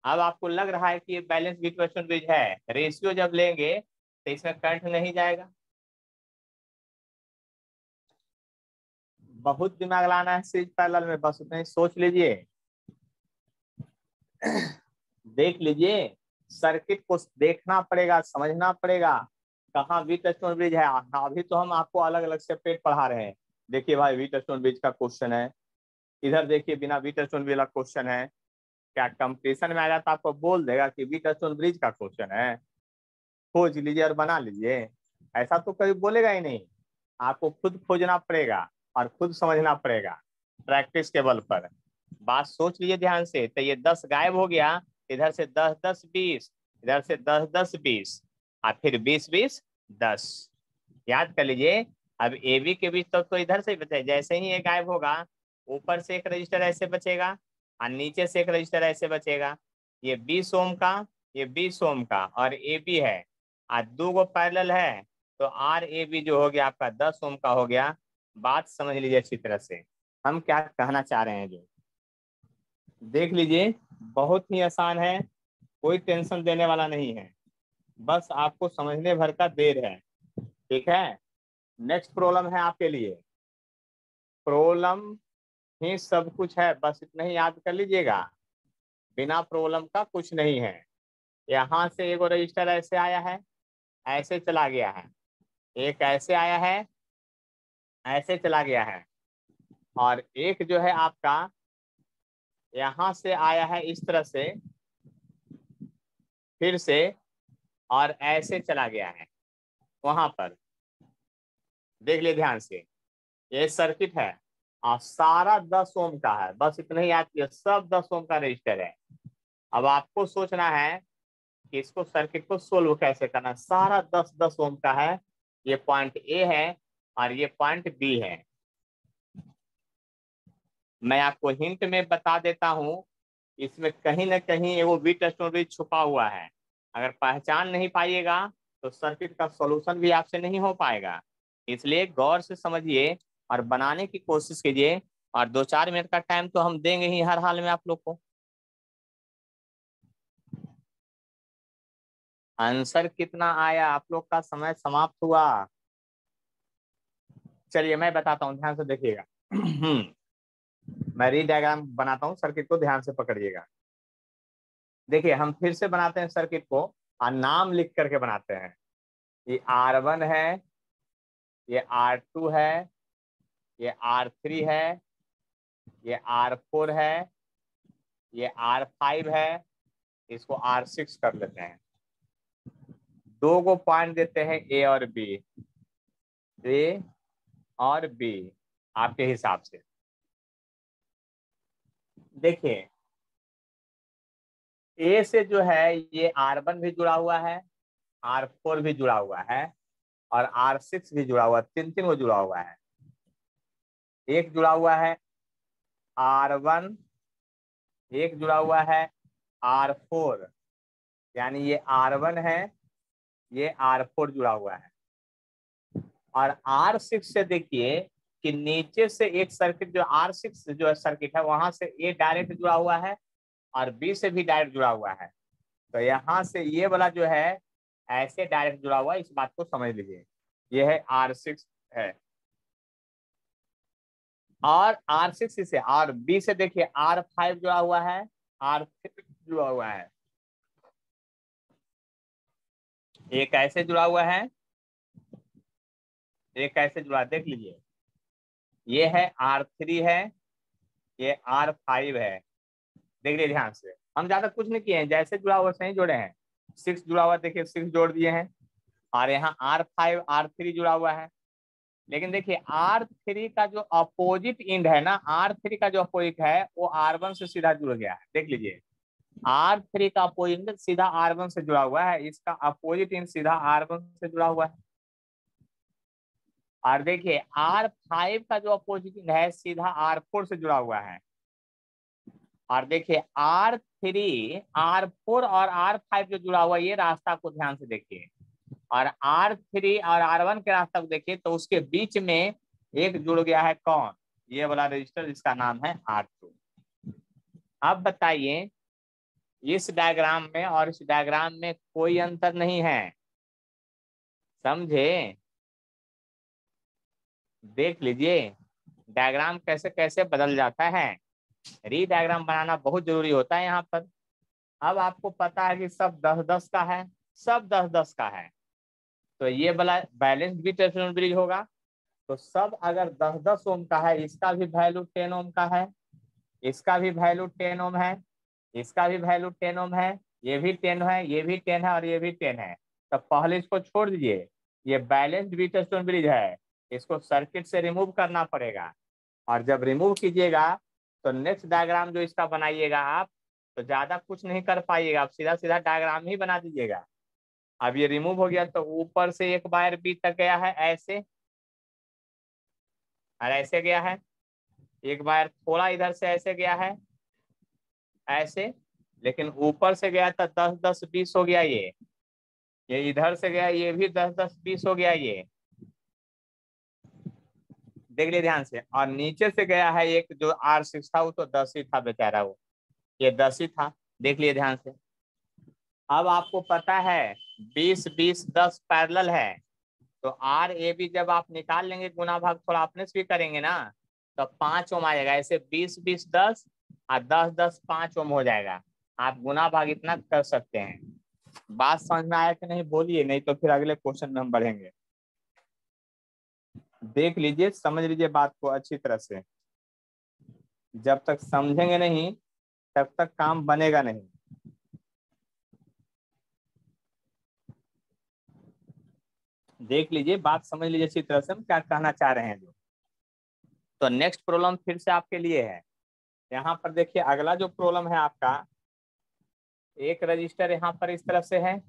अब आपको लग रहा है कि ये बैलेंस व्हीटस्टोन ब्रिज है, रेशियो जब लेंगे तो इसमें करंट नहीं जाएगा। बहुत दिमाग लाना है सीरीज पैरेलल में, बस उतना ही सोच लीजिए। देख लीजिए, सर्किट को देखना पड़ेगा, समझना पड़ेगा कहाँ व्हीटस्टोन ब्रिज है। अभी तो हम आपको अलग अलग सेपरेट पढ़ा रहे हैं। देखिए भाई व्हीटस्टोन ब्रिज का क्वेश्चन है, इधर देखिए बिना व्हीटस्टोन ब्रिज का क्वेश्चन है। क्या कंपटीशन में आएगा तो आपको बोल देगा कि व्हीटस्टोन ब्रिज का क्वेश्चन है, खोज लीजिए और बना लीजिए, ऐसा तो कभी बोलेगा ही नहीं। आपको खुद खोजना पड़ेगा और खुद समझना पड़ेगा प्रैक्टिस के बल पर। बात सोच लीजिए ध्यान से, तो ये 10 गायब हो गया, इधर से 10 10 20, इधर से 10 10 20, और फिर 20 20 10। याद कर लीजिए, अब ए बी के बीच तो इधर से ही बचे, जैसे ही ये गायब होगा ऊपर से एक रजिस्टर ऐसे बचेगा और नीचे से एक रजिस्टर ऐसे बचेगा। ये 20 ओम का, ये 20 ओम का और ए बी है, और दो गो पैरेलल है, तो आर ए बी जो हो गया आपका 10 ओम का हो गया। बात समझ लीजिए अच्छी तरह से, हम क्या कहना चाह रहे हैं जो, देख लीजिए बहुत ही आसान है, कोई टेंशन देने वाला नहीं है, बस आपको समझने भर का देर है। ठीक है, नेक्स्ट प्रॉब्लम है आपके लिए, प्रॉब्लम ही सब कुछ है, बस इतना ही याद कर लीजिएगा, बिना प्रॉब्लम का कुछ नहीं है। यहाँ से एगो रजिस्टर ऐसे आया है, ऐसे चला गया है, एक ऐसे आया है, ऐसे चला गया है, और एक जो है आपका यहाँ से आया है इस तरह से, फिर से, और ऐसे चला गया है वहां पर। देख लिए ध्यान से, ये सर्किट है और सारा 10 ओम का है, बस इतना ही याद किया, सब 10 ओम का रजिस्टर है। अब आपको सोचना है कि इसको सर्किट को सोल्व कैसे करना। सारा 10 10 ओम का है, ये पॉइंट ए है और ये पॉइंट बी है। मैं आपको हिंट में बता देता हूँ, इसमें कहीं ना कहीं वो व्हीटस्टोन ब्रिज छुपा हुआ है। अगर पहचान नहीं पाइएगा तो सर्किट का सॉल्यूशन भी आपसे नहीं हो पाएगा। इसलिए गौर से समझिए और बनाने की कोशिश कीजिए, और 2-4 मिनट का टाइम तो हम देंगे ही हर हाल में आप लोग को। आंसर कितना आया? आप लोग का समय समाप्त हुआ। चलिए मैं बताता हूँ, ध्यान से देखिएगा। मैं री डायग्राम बनाता हूँ, सर्किट को ध्यान से पकड़िएगा। देखिए हम फिर से बनाते हैं सर्किट को, और नाम लिख करके बनाते हैं। ये R1 है, ये R2 है, ये R3 है, ये R4 है, ये R5 है, इसको R6 कर लेते हैं। 2 को पॉइंट देते हैं A और B, A और B आपके हिसाब से। देखिए A से जो है ये R1 भी जुड़ा हुआ है, R4 भी जुड़ा हुआ है, और R6 भी जुड़ा हुआ है। 3 वो जुड़ा हुआ है। एक जुड़ा हुआ है R1, एक जुड़ा हुआ है R4, यानी ये R1 है, ये R4 जुड़ा हुआ है। और R6 से देखिए कि नीचे से एक सर्किट जो R6 जो सर्किट है वहां से A डायरेक्ट जुड़ा हुआ है और B से भी डायरेक्ट जुड़ा हुआ है। तो यहाँ से ये वाला जो है ऐसे डायरेक्ट जुड़ा हुआ है, इस बात को समझ लीजिए। ये है R6 है, और R6 से, और B से देखिए R5 जुड़ा हुआ है, R3 जुड़ा हुआ है। एक ऐसे जुड़ा हुआ है, एक ऐसे जुड़ा, देख लीजिए। ये है R3 है, ये R5 है। देख लीजिए ध्यान से, हम ज्यादा कुछ नहीं किए हैं, जैसे जुड़ा हुआ सही जोड़े हैं। 6 जुड़ा हुआ, देखिए 6 जोड़ दिए हैं, और यहाँ R5 R3 जुड़ा हुआ है। लेकिन देखिए R3 का जो अपोजिट एंड है ना, R3 का जो अपोजिट है वो R1 से सीधा जुड़ गया है। देख लीजिए R3 का अपोजिट सीधा R1 से जुड़ा हुआ है, इसका अपोजिट एंड सीधा R1 से जुड़ा हुआ है। और देखिए R5 का जो अपोजिट है सीधा R4 से जुड़ा हुआ है। और देखिए R4 और R5 जो जुड़ा हुआ है, ये रास्ता को ध्यान से देखिए, और R3 और R1 के रास्ता को देखिए, तो उसके बीच में एक जुड़ गया है, कौन? ये वाला रजिस्टर जिसका नाम है R2। अब बताइए इस डायग्राम में और इस डायग्राम में कोई अंतर नहीं है, समझे? देख लीजिए डायग्राम कैसे कैसे बदल जाता है। री डायग्राम बनाना बहुत जरूरी होता है यहाँ पर। अब आपको पता है कि सब 10-10 का है, सब 10-10 का है, तो ये वाला बैलेंस भी टेस्टोन ब्रिज होगा। तो सब अगर 10-10 ओम का है, इसका भी वैल्यू 10 ओम का है, इसका भी वैल्यू 10 ओम है, इसका भी वैल्यू 10 ओम है, ये भी 10 है, ये भी 10 है, और ये भी 10 है। तो पहले इसको छोड़ दीजिए, ये बैलेंस्ड व्हीटस्टोन ब्रिज है, इसको सर्किट से रिमूव करना पड़ेगा। और जब रिमूव कीजिएगा तो नेक्स्ट डायग्राम जो इसका बनाइएगा आप, तो ज्यादा कुछ नहीं कर पाइएगा, आप सीधा सीधा डायग्राम ही बना दीजिएगा। अब ये रिमूव हो गया, तो ऊपर से एक वायर बी तक गया है ऐसे, और ऐसे गया है, एक वायर थोड़ा इधर से ऐसे गया है ऐसे, लेकिन ऊपर से गया था 10-10-20 हो गया ये इधर से गया, ये भी 10-10-20 हो गया ये, देख लिए ध्यान से। और नीचे से गया है एक जो R6 था, वो तो 10 ही था बेचारा, वो ये 10 ही था, देख लिए ध्यान से। अब आपको पता है 20-20-10 पैरेलल है, तो RAB जब आप निकाल लेंगे गुना भाग थोड़ा अपने से भी करेंगे ना, तो 5 ओम आएगा। ऐसे 20-20-10 और 10-10 5 ओम हो जाएगा। आप गुना भाग इतना कर सकते हैं। बात समझ में आया कि नहीं बोलिए, नहीं तो फिर अगले क्वेश्चन में हम बढ़ेंगे। देख लीजिए, समझ लीजिए बात को अच्छी तरह से, जब तक समझेंगे नहीं तब तक काम बनेगा नहीं। देख लीजिए, बात समझ लीजिए अच्छी तरह से हम क्या कहना चाह रहे हैं जो। तो नेक्स्ट प्रॉब्लम फिर से आपके लिए है। यहाँ पर देखिए अगला जो प्रॉब्लम है आपका, एक रजिस्टर यहाँ पर इस तरफ से है,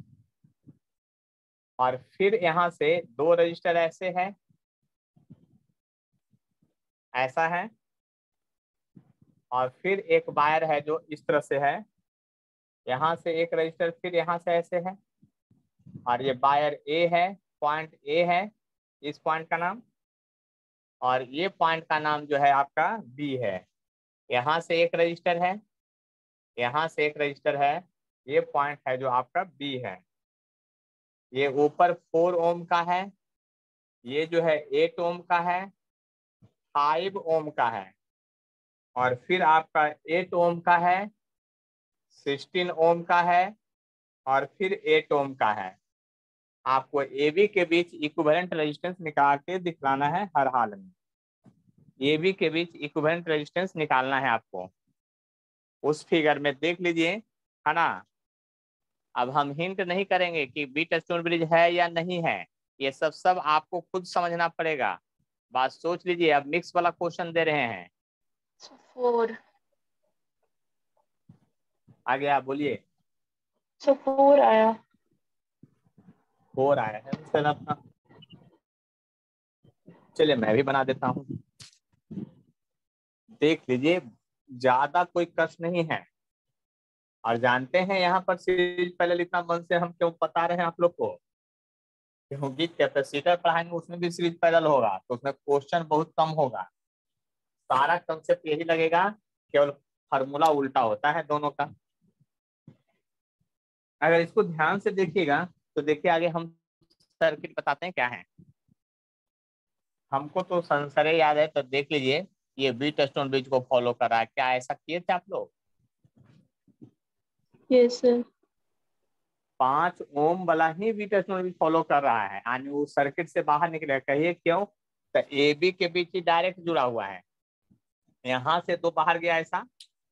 और फिर यहाँ से 2 रजिस्टर ऐसे है, ऐसा है, और फिर एक वायर है जो इस तरह से है, यहाँ से एक रजिस्टर फिर यहाँ से ऐसे है, और ये वायर ए है, पॉइंट ए है इस पॉइंट का नाम, और ये पॉइंट का नाम जो है आपका बी है। यहाँ से एक रजिस्टर है, यहाँ से एक रजिस्टर है, ये पॉइंट है जो आपका बी है। ये ऊपर 4 ओम का है, ये जो है 8 ओम का है, 5 ओम का है, और फिर आपका 8 ओम का है, 16 ओम का है, और फिर 8 ओम का है। आपको AB के बीच इक्विवेलेंट रेजिस्टेंस निकाल के दिखलाना है हर हाल में। AB के बीच इक्विवेलेंट रेजिस्टेंस निकालना है आपको, उस फिगर में देख लीजिए, है ना। अब हम हिंट नहीं करेंगे कि व्हीटस्टोन ब्रिज है या नहीं है, ये सब आपको खुद समझना पड़ेगा। बात सोच लीजिए, अब मिक्स वाला क्वेश्चन दे रहे हैं। 4 आगे आप बोलिए। 4 आया। 4 आया है सर आपका। चलिए मैं भी बना देता हूँ, देख लीजिए, ज्यादा कोई कष्ट नहीं है। और जानते हैं यहाँ पर सीरीज पैरेलल इतना मन से हम क्यों बता रहे हैं आप लोग को, क्योंकि कैपेसिटर पढ़ाएंगे उसमें भी सीरीज पैरेलल होगा, तो उसमें क्वेश्चन बहुत कम होगा। सारा कंसेप्ट यही लगेगा, केवल फार्मूला उल्टा होता है दोनों का। अगर इसको ध्यान से देखिएगा तो देखिए आगे हम सर्किट बताते हैं क्या है। हमको तो संसरे याद है, तो देख लीजिए, ये व्हीटस्टोन ब्रिज को फॉलो कर रहा है। क्या ऐसा किए थे आप लोग? Yes sir. 5 ओम वाला ही व्हीटस्टोन ब्रिज फॉलो कर रहा है, यानी वो सर्किट से बाहर निकले। कहिए क्यों? तो AB के बीच ही डायरेक्ट जुड़ा हुआ है, यहाँ से तो बाहर गया ऐसा।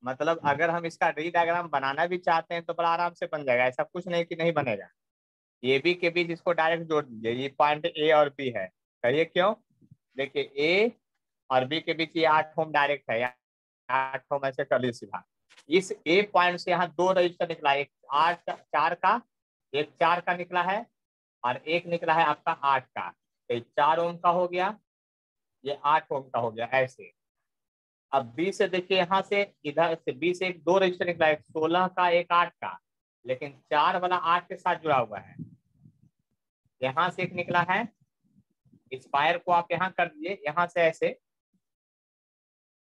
मतलब अगर हम इसका री डायग्राम बनाना भी चाहते हैं तो बड़ा आराम से बन जाएगा, ऐसा कुछ नहीं कि नहीं बनेगा। AB के बीच इसको डायरेक्ट जोड़ दीजिए, ये पॉइंट A और B है। कहिए क्यों? देखिए A और B के बीच ये 8 ओम डायरेक्ट है, 8 ओम ऐसे कर लीजिए सीधा। इस A पॉइंट से यहाँ 2 रजिस्टर निकला, एक 4 का, एक 4 का निकला है, और एक निकला है आपका 8 का। तो 4 ओम का हो गया, ये 8 ओम का हो गया ऐसे। अब B से देखिए, यहाँ से इधर से B से एक 2 रजिस्टर निकला, एक 16 का एक 8 का, लेकिन 4 वाला 8 के साथ जुड़ा हुआ है। यहाँ से एक निकला है, इस वायर को आप यहाँ कर दीजिए, यहाँ से ऐसे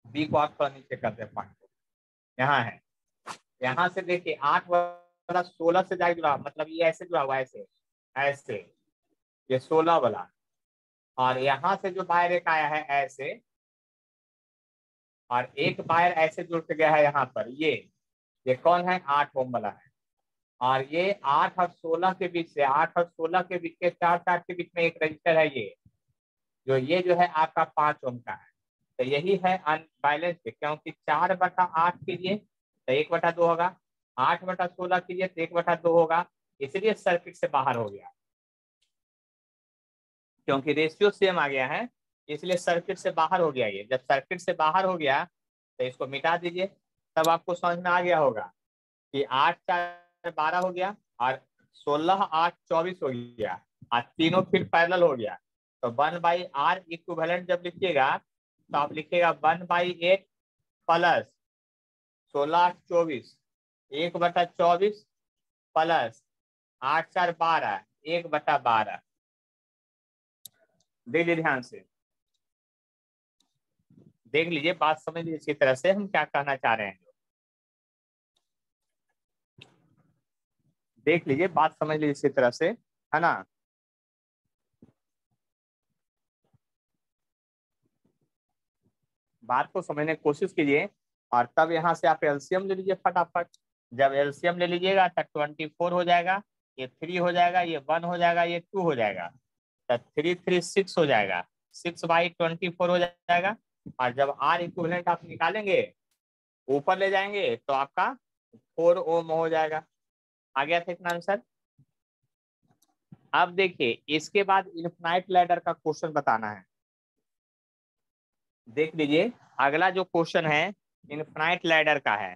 B को आप थोड़ा नीचे कर दे पॉइंट को, यहाँ है। यहाँ से देखिए 8 वाला 16 से जाके जुड़ा, मतलब ये ऐसे जुड़ा हुआ है, ऐसे ऐसे, ये 16 वाला। और यहाँ से जो वायर एक आया है ऐसे, और एक वायर ऐसे जुड़ के गया है यहाँ पर, ये कौन है? 8 ओम वाला है। और ये 8 और 16 के बीच से, 8 और 16 के बीच के 4 के बीच में एक रजिस्टर है, ये जो है आपका 5 ओम का है। तो यही है अनबैलेंस, क्योंकि 4/8 कीजिए तो 1/2 होगा, 8/16 कीजिए तो 1/2 होगा, इसलिए सर्किट से बाहर हो गया। क्योंकि रेशियो सेम आ गया है, इसलिए सर्किट से बाहर हो गया। ये जब सर्किट से बाहर हो गया तो इसको मिटा दीजिए, तब आपको समझ में आ गया होगा कि 8×4 = 12 हो गया, और 16×8 = 24 हो गया, और तीनों फिर पैरेलल हो गया। तो 1/r इक्विवेलेंट जब लिखिएगा तो आप लिखिएगा 1/8 प्लस 16×8 = 24, 1/24 प्लस 8×4 = 12, 1/12। देख लीजिए ध्यान से, देख लीजिए, बात समझ लीजिए इसी तरह से हम क्या कहना चाह रहे हैं। देख लीजिए, बात समझ लीजिए इसी तरह से, है ना। बात को समझने की कोशिश कीजिए, और तब यहाँ से आप एलसीएम ले लीजिए फटाफट। जब एलसीएम ले लीजिएगा तो 24 हो जाएगा, ये 3 हो जाएगा, ये 1 हो जाएगा, ये 2 हो जाएगा, तो 3 3 6 हो जाएगा, 6/24 हो जाएगा। और जब आर इक्विवेलेंट आप निकालेंगे, ऊपर ले जाएंगे, तो आपका 4 ओम हो जाएगा। आ गया था इतना आंसर। अब देखिए, इसके बाद इनफिनाइट लैडर का क्वेश्चन बताना है। देख लीजिए, अगला जो क्वेश्चन है इनफिनाइट लैडर का है।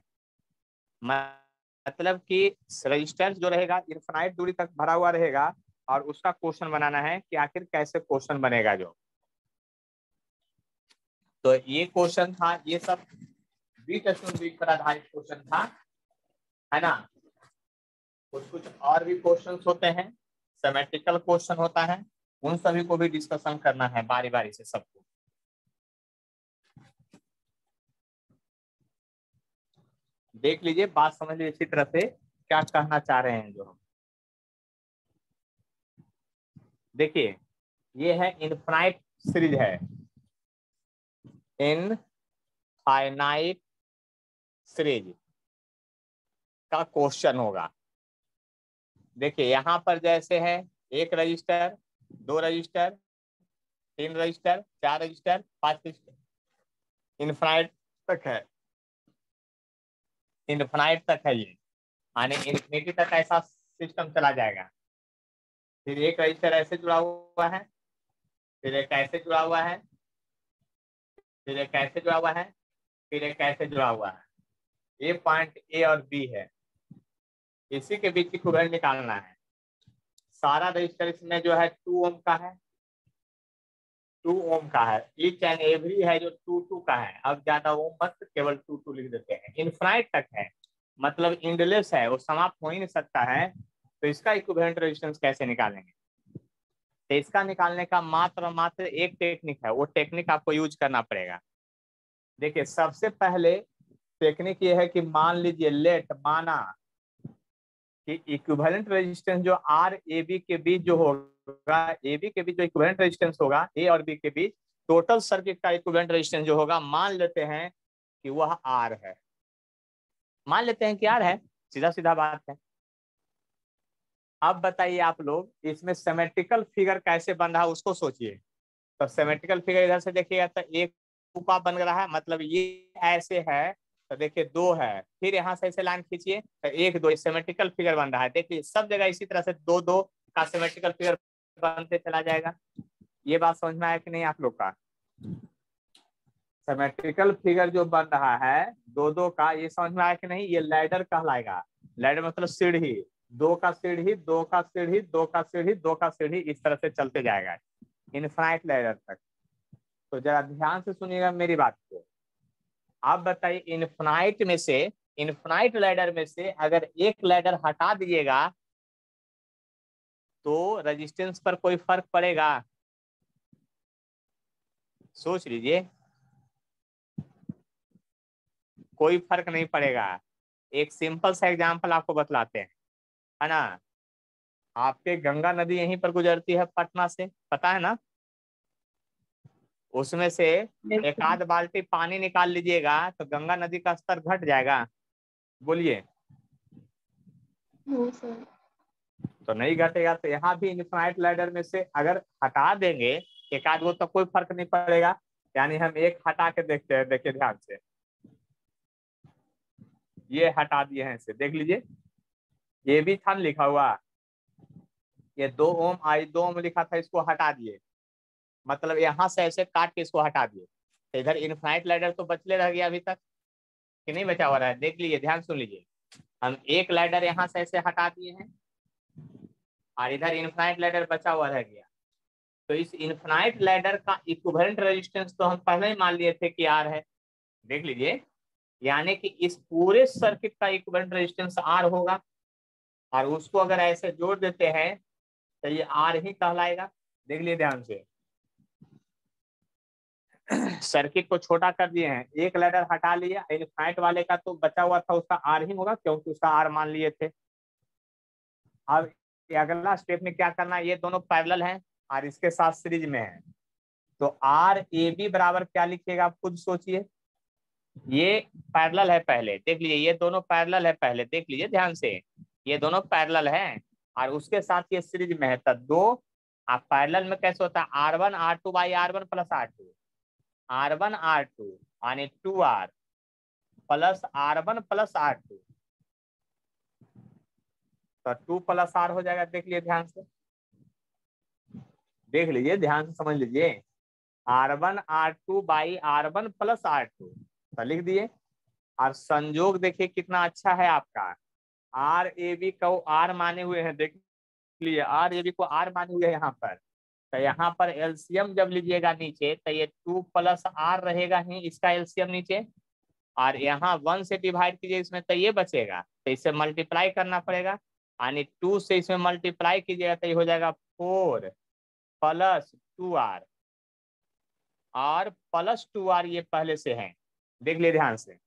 मतलब कि रेजिस्टेंस जो रहेगा इनफिनाइट दूरी तक भरा हुआ रहेगा, और उसका क्वेश्चन बनाना है कि आखिर कैसे क्वेश्चन बनेगा जो। तो ये क्वेश्चन था, ये सब बीट अश्विन बीट पर आधारित क्वेश्चन था, है ना। कुछ और भी क्वेश्चंस होते हैं, सिमेट्रिकल क्वेश्चन होता है, उन सभी को भी डिस्कशन करना है बारी बारी से सबको। देख लीजिए, बात समझ लीजिए इसी तरह से क्या कहना चाह रहे हैं जो हम। देखिए ये है इनफाइनाइट सीरीज है, इनफाइनाइट सीरीज का क्वेश्चन होगा। देखिए यहाँ पर जैसे है 1 register, 2 register, 3 register, 4 register, 5 register, infinite तक है, इनफाइनाइट तक है ये, यानी इन्फिनिटी तक ऐसा सिस्टम चला जाएगा। फिर 1 रजिस्टर ऐसे जुड़ा हुआ है, फिर एक ऐसे जुड़ा हुआ है, फिर एक ऐसे जुड़ा हुआ है, फिर एक ऐसे जुड़ा हुआ है। ये पॉइंट ए और बी है, इसी के बीच इक्विवेलेंट निकालना है। सारा रजिस्टर इसमें जो है 2 ओम का है, 2 ओम का है, ईच एंड एवरी है जो 2 का है। अब ज्यादा ओम मत, केवल 2 लिख देते हैं। इनफाइनाइट तक है, मतलब इंडलेस है, वो समाप्त हो ही नहीं सकता है। तो इसका इक्विवेलेंट रेजिस्टेंस कैसे निकालेंगे? तो इसका निकालने का मात्र एक टेक्निक है, वो टेक्निक आपको यूज करना पड़ेगा। देखिए सबसे पहले टेक्निक ये है कि मान लीजिए, लेट माना कि इक्विवेलेंट रेजिस्टेंस जो आर ए बी के बीच जो होगा, ए बी के बीच जो इक्विवेलेंट रेजिस्टेंस होगा ए और बी के बीच, टोटल सर्किट का इक्विवेलेंट रेजिस्टेंस जो होगा, मान लेते हैं कि वह आर है, मान लेते हैं कि आर है, सीधा सीधा बात है। अब बताइए आप लोग, इसमें सिमेट्रिकल फिगर कैसे बन रहा है उसको सोचिए। तो सिमेट्रिकल फिगर इधर से देखिएगा तो एक का बन रहा है, मतलब ये ऐसे है, तो देखिए 2 है, फिर यहाँ से ऐसे लाइन खींचिए तो 1 2, सिमेट्रिकल फिगर बन रहा है। देखिए सब जगह इसी तरह से 2 2 का सिमेट्रिकल फिगर बनते चला जाएगा। ये बात समझ में आया कि नहीं आप लोग का? सिमेट्रिकल फिगर जो बन रहा है 2 2 का, ये समझ में आया कि नहीं? ये लैडर कहलाएगा। लैडर मतलब सीढ़ी, 2 का सीढ़ी, 2 का सीढ़ी, 2 का सीढ़ी, 2 का सीढ़ी, इस तरह से चलते जाएगा इनफाइनाइट लैडर तक। तो जरा ध्यान से सुनिएगा मेरी बात को। आप बताइए, इनफाइनाइट में से, इनफाइनाइट लैडर में से अगर एक लैडर हटा दीजिएगा तो रेजिस्टेंस पर कोई फर्क पड़ेगा? सोच लीजिए, कोई फर्क नहीं पड़ेगा। एक सिंपल सा एग्जांपल आपको बतलाते हैं, है ना। आपके गंगा नदी यहीं पर गुजरती है पटना से, पता है ना। उसमें से एक आध बाल्टी पानी निकाल लीजिएगा तो गंगा नदी का स्तर घट जाएगा? बोलिए। तो नहीं घटेगा। तो यहाँ भी इनफाइनाइट लैडर में से अगर हटा देंगे एक आध वो, तो कोई फर्क नहीं पड़ेगा। यानी हम एक हटा के देखते हैं, देखिए ध्यान से, ये हटा दिए हैं इसे, देख लीजिए, ये भी था लिखा हुआ, ये 2 ओम 2 ओम लिखा था, इसको हटा दिए, मतलब यहाँ से ऐसे काट के इसको हटा दिए। तो इधर इनफाइनाइट लैडर तो बचले रह गया अभी तक, कि नहीं बचा हुआ है? देख लीजिए, ध्यान सुन लीजिए, हम एक लैडर यहाँ से ऐसे हटा दिए हैं और इधर इनफाइनाइट लैडर बचा हुआ रह गया। तो इस इनफाइनाइट लैडर का इक्विवेलेंट रेजिस्टेंस तो हम पहले ही मान लिए थे कि आर है। देख लीजिए, यानी कि इस पूरे सर्किट का इक्विवेलेंट रेजिस्टेंस आर होगा, और उसको अगर ऐसे जोड़ देते हैं तो ये आर ही कहलाएगा। देख लिए ध्यान से, सर्किट को छोटा कर दिए हैं, एक लैडर हटा लिया, इनफाइनाइट वाले का तो बचा हुआ था, उसका आर ही होगा क्योंकि उसका आर मान लिए थे। अब अगला स्टेप में क्या करना है, ये दोनों पैरेलल हैं और इसके साथ सीरीज में है, तो आर ए बी बराबर क्या लिखिएगा आप खुद सोचिए। ये पैरेलल है, पहले देख लीजिए, ये दोनों पैरेलल है, पहले देख लीजिए ध्यान से, ये दोनों पैरेलल है और उसके साथ ये सीरीज में है। तब दो आप पैरेलल में कैसे होता है, R1 R2 by R1 plus R2, R1 R2 यानी 2R plus R1 plus R2, तो 2 प्लस R हो जाएगा। देख लीजिए ध्यान से, देख लीजिए ध्यान से समझ लीजिए, R1 R2 by R1 plus R2 तो लिख दिए। और संयोग देखिए कितना अच्छा है आपका, आर ए बी को आर माने हुए हैं, देख लिए आर ए बी को आर माने हुए हैं यहाँ पर। तो यहाँ पर एलसीएम जब लीजिएगा नीचे तो ये 2 प्लस आर रहेगा ही, इसका एलसीएम नीचे और यहाँ 1 से डिवाइड कीजिए इसमें तो ये बचेगा, तो इसे मल्टीप्लाई करना पड़ेगा, यानी 2 से इसमें मल्टीप्लाई कीजिएगा तो ये हो जाएगा 4 प्लस 2r और प्लस 2r ये पहले से है, देख लिए ध्यान से।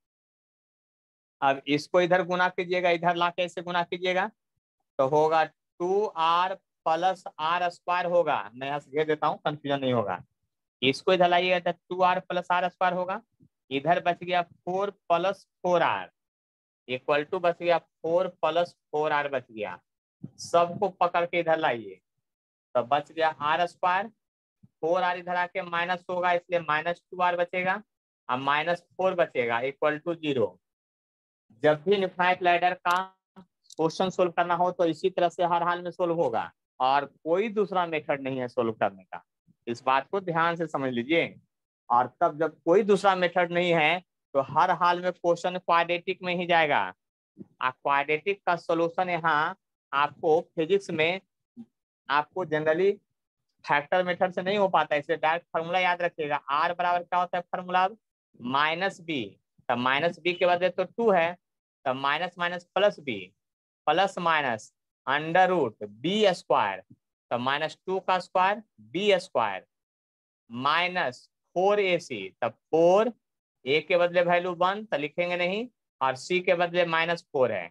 अब इसको इधर गुना कीजिएगा, इधर लाके इसे गुना कीजिएगा तो होगा 2r प्लस r स्क्वायर होगा, मैं यहाँ से घेर देता हूँ कंफ्यूजन नहीं होगा। इसको इधर लाइएगा तो 2r प्लस r स्क्वायर होगा, इधर बच गया 4 प्लस 4r इक्वल टू बच गया 4 प्लस 4r बच गया। सबको पकड़ के इधर लाइए तो बच गया r स्क्वायर, 4r इधर आके माइनस होगा इसलिए माइनस 2r बचेगा और माइनस 4 बचेगा इक्वल टू 0। जब भी इनफाइनाइट लैडर का क्वेश्चन सोल्व करना हो तो इसी तरह से हर हाल में सोल्व होगा और कोई दूसरा मेथड नहीं है सोल्व करने का, इस बात को ध्यान से समझ लीजिए। और तब जब कोई दूसरा मेथड नहीं है तो हर हाल में क्वेश्चन क्वाड्रेटिक में ही जाएगा। क्वाड्रेटिक का सोल्यूशन यहाँ आपको फिजिक्स में आपको जनरली फैक्टर मेथड से नहीं हो पाता, इसलिए डायरेक्ट फार्मूला याद रखिएगा। आर बराबर क्या होता है फार्मूला, माइनस बी, तब माइनस बी के बदले तो 2 है, तब minus minus plus B plus minus under root B square, तब -2 का square B square minus 4ac, तब 4 ए के बदले वैल्यू 1 तो लिखेंगे नहीं और सी के बदले -4 है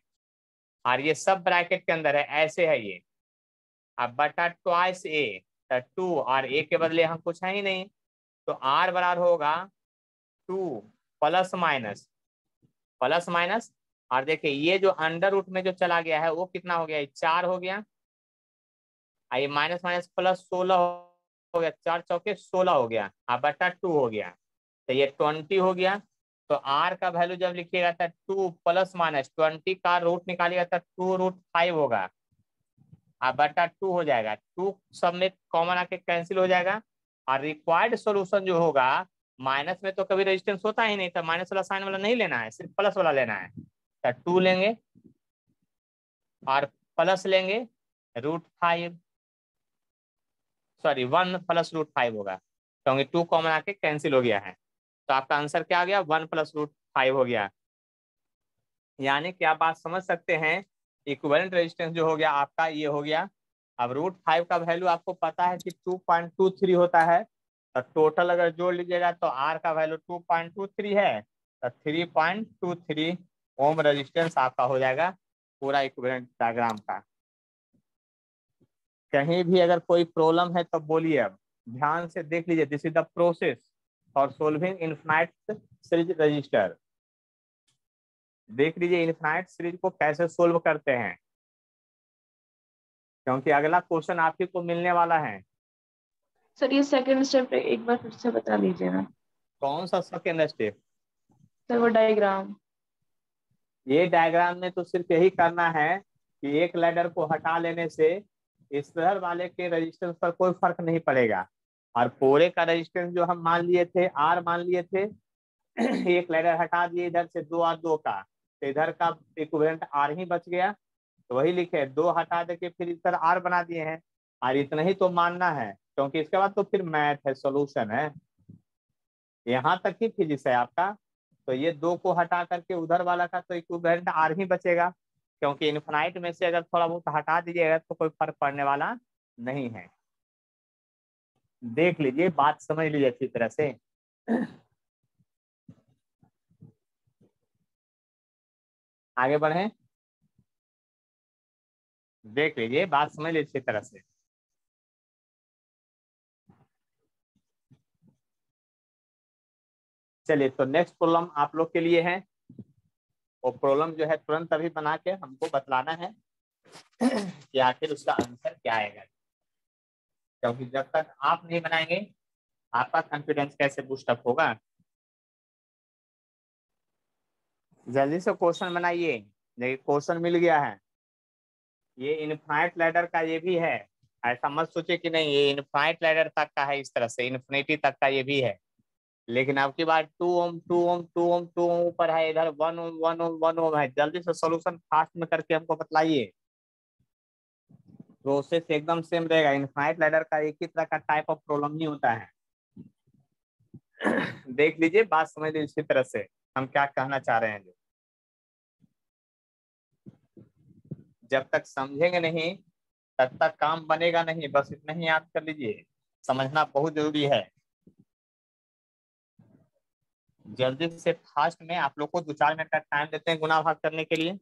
और ये सब ब्रैकेट के अंदर है, ऐसे है ये। अब बटा ट्वाइस ए तो 2 और ए के बदले यहाँ कुछ है ही नहीं, तो आर बराबर होगा 2 प्लस माइनस प्लस माइनस, और देखिए ये जो अंडर रूट में जो चला गया है वो कितना हो गया, 4 हो गया, ये माइनस माइनस प्लस 16 हो गया, 4 चौके 16 हो गया, बटा 2 हो गया, तो ये 20 हो गया। तो आर का वैल्यू जब लिखिएगा तो 2 प्लस माइनस 20 का रूट निकालिएगा तो 2√5 होगा, बटा 2 हो जाएगा, 2 सब में कॉमन आके कैंसिल हो जाएगा और रिक्वायर्ड सॉल्यूशन जो होगा, माइनस में तो कभी रेजिस्टेंस होता ही नहीं, तो माइनस वाला साइन वाला नहीं लेना है, सिर्फ प्लस वाला लेना है। तो 2 लेंगे और प्लस लेंगे √5, सॉरी 1 प्लस √5 होगा क्योंकि 2 कॉमन आके कैंसिल हो गया है, तो आपका आंसर क्या आ गया, 1 प्लस √5 हो गया। यानी कि आप बात समझ सकते हैं, इक्विवेलेंट रेजिस्टेंस जो हो गया आपका ये हो गया। अब √5 का वैल्यू आपको पता है कि 2.23 होता है, तो टोटल अगर जोड़ लीजिएगा तो आर का वैल्यू 2.23 है, तो 3.23 ओम रेजिस्टेंस आपका हो जाएगा पूरा इक्विवेलेंट डायग्राम का। कहीं भी अगर कोई प्रॉब्लम है तो बोलिए, अब ध्यान से देख लीजिए, this is the process for solving infinite series register. देख लीजिए इनफाइनाइट सीरीज को कैसे सोल्व करते हैं, क्योंकि अगला क्वेश्चन आप ही को मिलने वाला है। सर ये सेकंड स्टेप एक बार फिर से बता दीजिए ना। कौन सा सेकंड स्टेप? सर वो डायग्राम। ये डायग्राम में तो सिर्फ यही करना है कि एक लैडर को हटा लेने से इस तरह वाले के रेजिस्टेंस पर कोई फर्क नहीं पड़ेगा, और पूरे का रेजिस्टेंस जो हम मान लिए थे आर मान लिए थे, एक लैडर हटा दिए इधर से 2 और 2 का, तो इधर का इक्विवेलेंट आर ही बच गया, तो वही लिखे 2 हटा दे के फिर इधर आर बना दिए हैं, और इतना ही तो मानना है क्योंकि इसके बाद तो फिर मैथ है, सॉल्यूशन है, यहाँ तक ही फिजिक्स है आपका। तो ये 2 को हटा करके उधर वाला का तो इक्विवेलेंट आर ही बचेगा, क्योंकि इनफाइनाइट में से अगर थोड़ा बहुत हटा दीजिएगा तो कोई फर्क पड़ने वाला नहीं है। देख लीजिए, बात समझ लीजिए अच्छी तरह से। आगे बढ़े, देख लीजिए, बात समझ लीजिए अच्छी तरह से। चलिए, तो नेक्स्ट प्रॉब्लम आप लोग के लिए है, वो प्रॉब्लम जो है तुरंत अभी बना के हमको बतलाना है कि आखिर उसका आंसर क्या आएगा, क्योंकि जब तक आप नहीं बनाएंगे आपका कॉन्फिडेंस कैसे बूस्टअप होगा। जल्दी से क्वेश्चन बनाइए, देखिए क्वेश्चन मिल गया है। ये इनफाइनाइट लैडर का ये भी है, ऐसा मत सोचे कि नहीं ये इनफाइनाइट लैडर तक का है, इस तरह से इन्फिनिटी तक का ये भी है, लेकिन अब की बार 2 ओम 2 ओम 2 ओम 2 ओम ऊपर है, इधर 1 ओम 1 ओम 1 ओम है। जल्दी से सॉल्यूशन फास्ट में करके हमको बतलाइए, प्रोसेस एकदम सेम रहेगा। इनफाइनाइट लैडर का एक ही तरह का टाइप ऑफ प्रॉब्लम नहीं होता है। देख लीजिए, बात समझ लीजिए इसी तरह से। हम क्या कहना चाह रहे हैं जो, जब तक समझेंगे नहीं तब तक काम बनेगा नहीं, बस इतना ही याद कर लीजिए, समझना बहुत जरूरी है। जल्दी से फास्ट में आप लोग को 2-4 मिनट का टाइम देते हैं गुना भाग करने के लिए,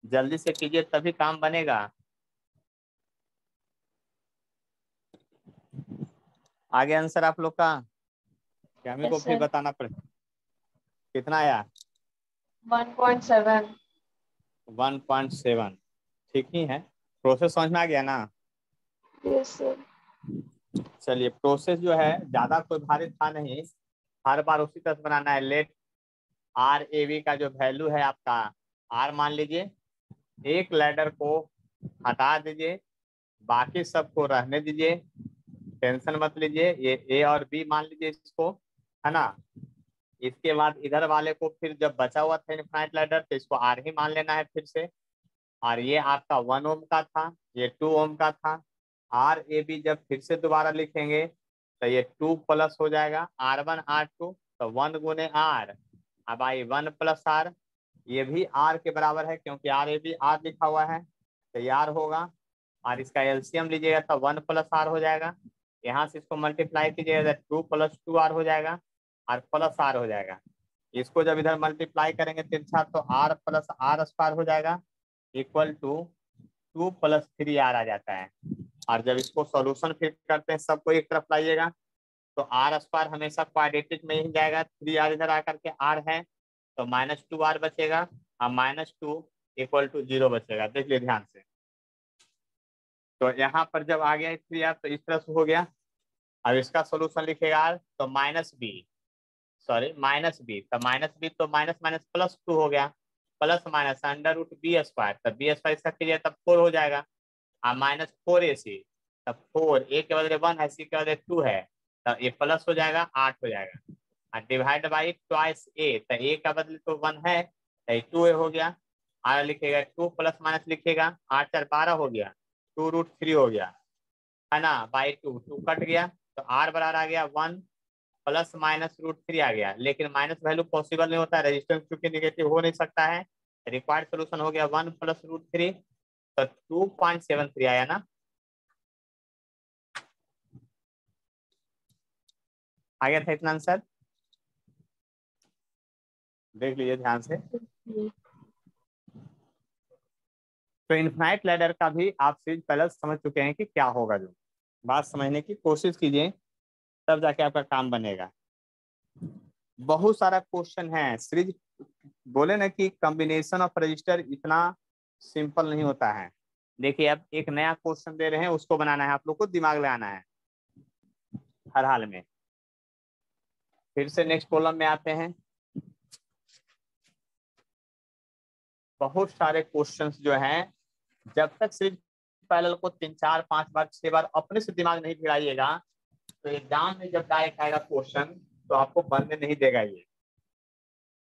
जल्दी से कीजिए तभी काम बनेगा। आगे आंसर आप लोग का कि हमें को यस फिर सर। बताना पड़े, कितना आया? 1.7। 1.7, ठीक ही है। प्रोसेस समझ में आ गया ना? Yes sir. चलिए, प्रोसेस जो है ज्यादा कोई भारी था नहीं, हर बार उसी तरह से बनाना है। लेट आर ए बी का जो वैल्यू है आपका आर मान लीजिए, एक लैडर को हटा दीजिए, बाकी सबको रहने दीजिए, टेंशन मत लीजिए। ये ए और बी मान लीजिए इसको, है ना। इसके बाद इधर वाले को फिर जब बचा हुआ था इनफाइनाइट लैडर तो इसको आर ही मान लेना है फिर से। और ये आपका 1 ओम का था, ये 2 ओम का था। आर ए बी जब फिर से दोबारा लिखेंगे तो ये 2 प्लस हो जाएगा R1 R2, तो 1 गुने आर। अब आई 1 प्लस आर, ये भी आर के बराबर है क्योंकि आर ए बी आर लिखा हुआ है, तो ये आर होगा। और इसका एलसीएम लीजिएगा तो 1 प्लस आर हो जाएगा। यहाँ से इसको मल्टीप्लाई कीजिएगा तो 2 प्लस 2 आर हो जाएगा और प्लस आर हो जाएगा। इसको जब इधर मल्टीप्लाई करेंगे तिरछा तो आर प्लस आर स्क्वायर हो जाएगा इक्वल टू 2 प्लस 3 आर आ जाता है। और जब इसको सॉल्यूशन फिर करते हैं सबको एक तरफ लाइएगा तो आर स्क्वायर हमेशा क्वाड्रेटिक में ही जाएगा, 3 आर इधर आकर के आर है तो -2 आर बचेगा और -2 इक्वल टू 0 बचेगा। देख लिए ध्यान से। तो यहाँ पर जब आ गया 3 आर तो इस तरह से हो गया। अब इसका सोल्यूशन लिखेगा आर तो -b तो -b तो माइनस माइनस +2 हो गया, प्लस माइनस √b² तब b² इसका क्लियर तब 4 हो जाएगा। और -4ac तब 4 a के बदले 1 है, c के बदले 2 है, तब ये प्लस हो जाएगा 8 हो जाएगा। और डिवाइड बाई ट्वाइस a, तो a का बदले तो 1 है तो 2a हो गया। आर लिखेगा 2 प्लस माइनस लिखेगा 8 4 12 हो गया, 2√3 हो गया, है ना, बाई 2 कट गया तो आर बराबर आ गया 1 प्लस -√3 आ गया। लेकिन माइनस वैल्यू पॉसिबल नहीं होता है, रेजिस्टेंस क्योंकि निगेटिव हो नहीं सकता है। रिक्वायर्ड सोल्यूशन हो गया 1 प्लस √3 तो 2.73 आया ना। आ गया था इतना आंसर, देख लीजिए ध्यान से। तो इनफाइनाइट लैडर का भी आप सीरीज पहले समझ चुके हैं कि क्या होगा। जो बात समझने की कोशिश कीजिए तब जाके आपका काम बनेगा। बहुत सारा क्वेश्चन है सीरीज, बोले ना कि कॉम्बिनेशन ऑफ रजिस्टर इतना सिंपल नहीं होता है। देखिए अब एक नया क्वेश्चन दे रहे हैं, उसको बनाना है, आप लोग को दिमाग लगाना है हर हाल में। फिर से नेक्स्ट कॉलम में आते हैं। बहुत सारे क्वेश्चंस जो हैं, जब तक सीरीज पैरेलल को 3 4 5 बार 6 बार अपने से दिमाग नहीं भिड़ाइएगा तो एग्जाम में जब डायरेक्ट आएगा क्वेश्चन तो आपको बनने नहीं देगा ये,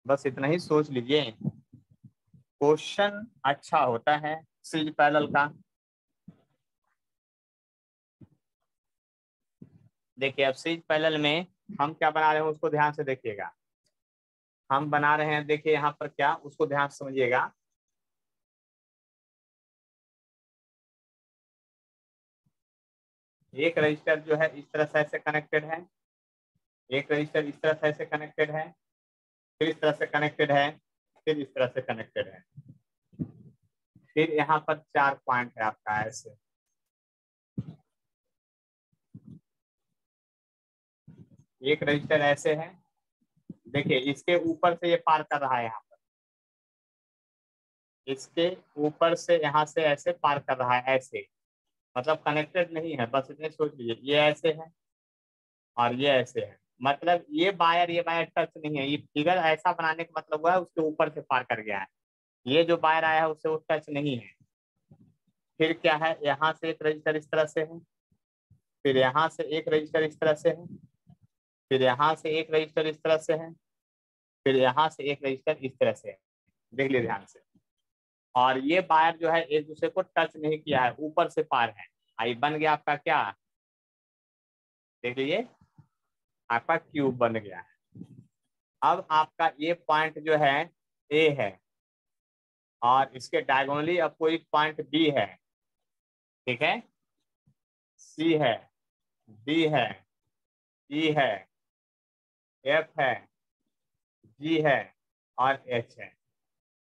बस इतना ही सोच लीजिए। क्वेश्चन अच्छा होता है सीरीज पैरेलल का। देखिए अब सीरीज पैरेलल में हम क्या बना रहे हैं उसको ध्यान से देखिएगा। हम बना रहे हैं, देखिए यहाँ पर क्या, उसको ध्यान से समझिएगा। एक रजिस्टर जो है इस तरह से ऐसे कनेक्टेड है, एक रजिस्टर इस तरह से ऐसे कनेक्टेड है, फिर इस तरह से कनेक्टेड है, फिर इस तरह से कनेक्टेड है, फिर यहाँ पर 4 पॉइंट है आपका ऐसे। एक रजिस्टर ऐसे है, देखिए इसके ऊपर से ये पार कर रहा है, यहाँ पर इसके ऊपर से यहाँ से ऐसे पार कर रहा है ऐसे, मतलब कनेक्टेड नहीं है, बस इतने सोच लीजिए। ये ऐसे है और ये ऐसे है, मतलब ये वायर टच नहीं है। ये फिगर ऐसा बनाने का मतलब हुआ है उसके ऊपर से पार कर गया है। ये जो वायर आया है उससे वो टच नहीं है। फिर क्या है, यहाँ से एक रजिस्टर इस तरह से है, फिर यहाँ से एक रजिस्टर इस तरह से है, फिर यहाँ से एक रजिस्टर इस तरह से है, फिर यहाँ से एक रजिस्टर इस तरह से है। देख लीजिए ध्यान से। और ये वायर जो है एक दूसरे को टच नहीं किया है, ऊपर से पार है। आई बन गया आपका क्या, देख लीजिए आपका क्यूब बन गया है। अब आपका ये पॉइंट जो है ए है और इसके डायगोनली अपोजिट पॉइंट बी है, ठीक है, सी है, डी है, ई है, एफ है, जी है और एच है।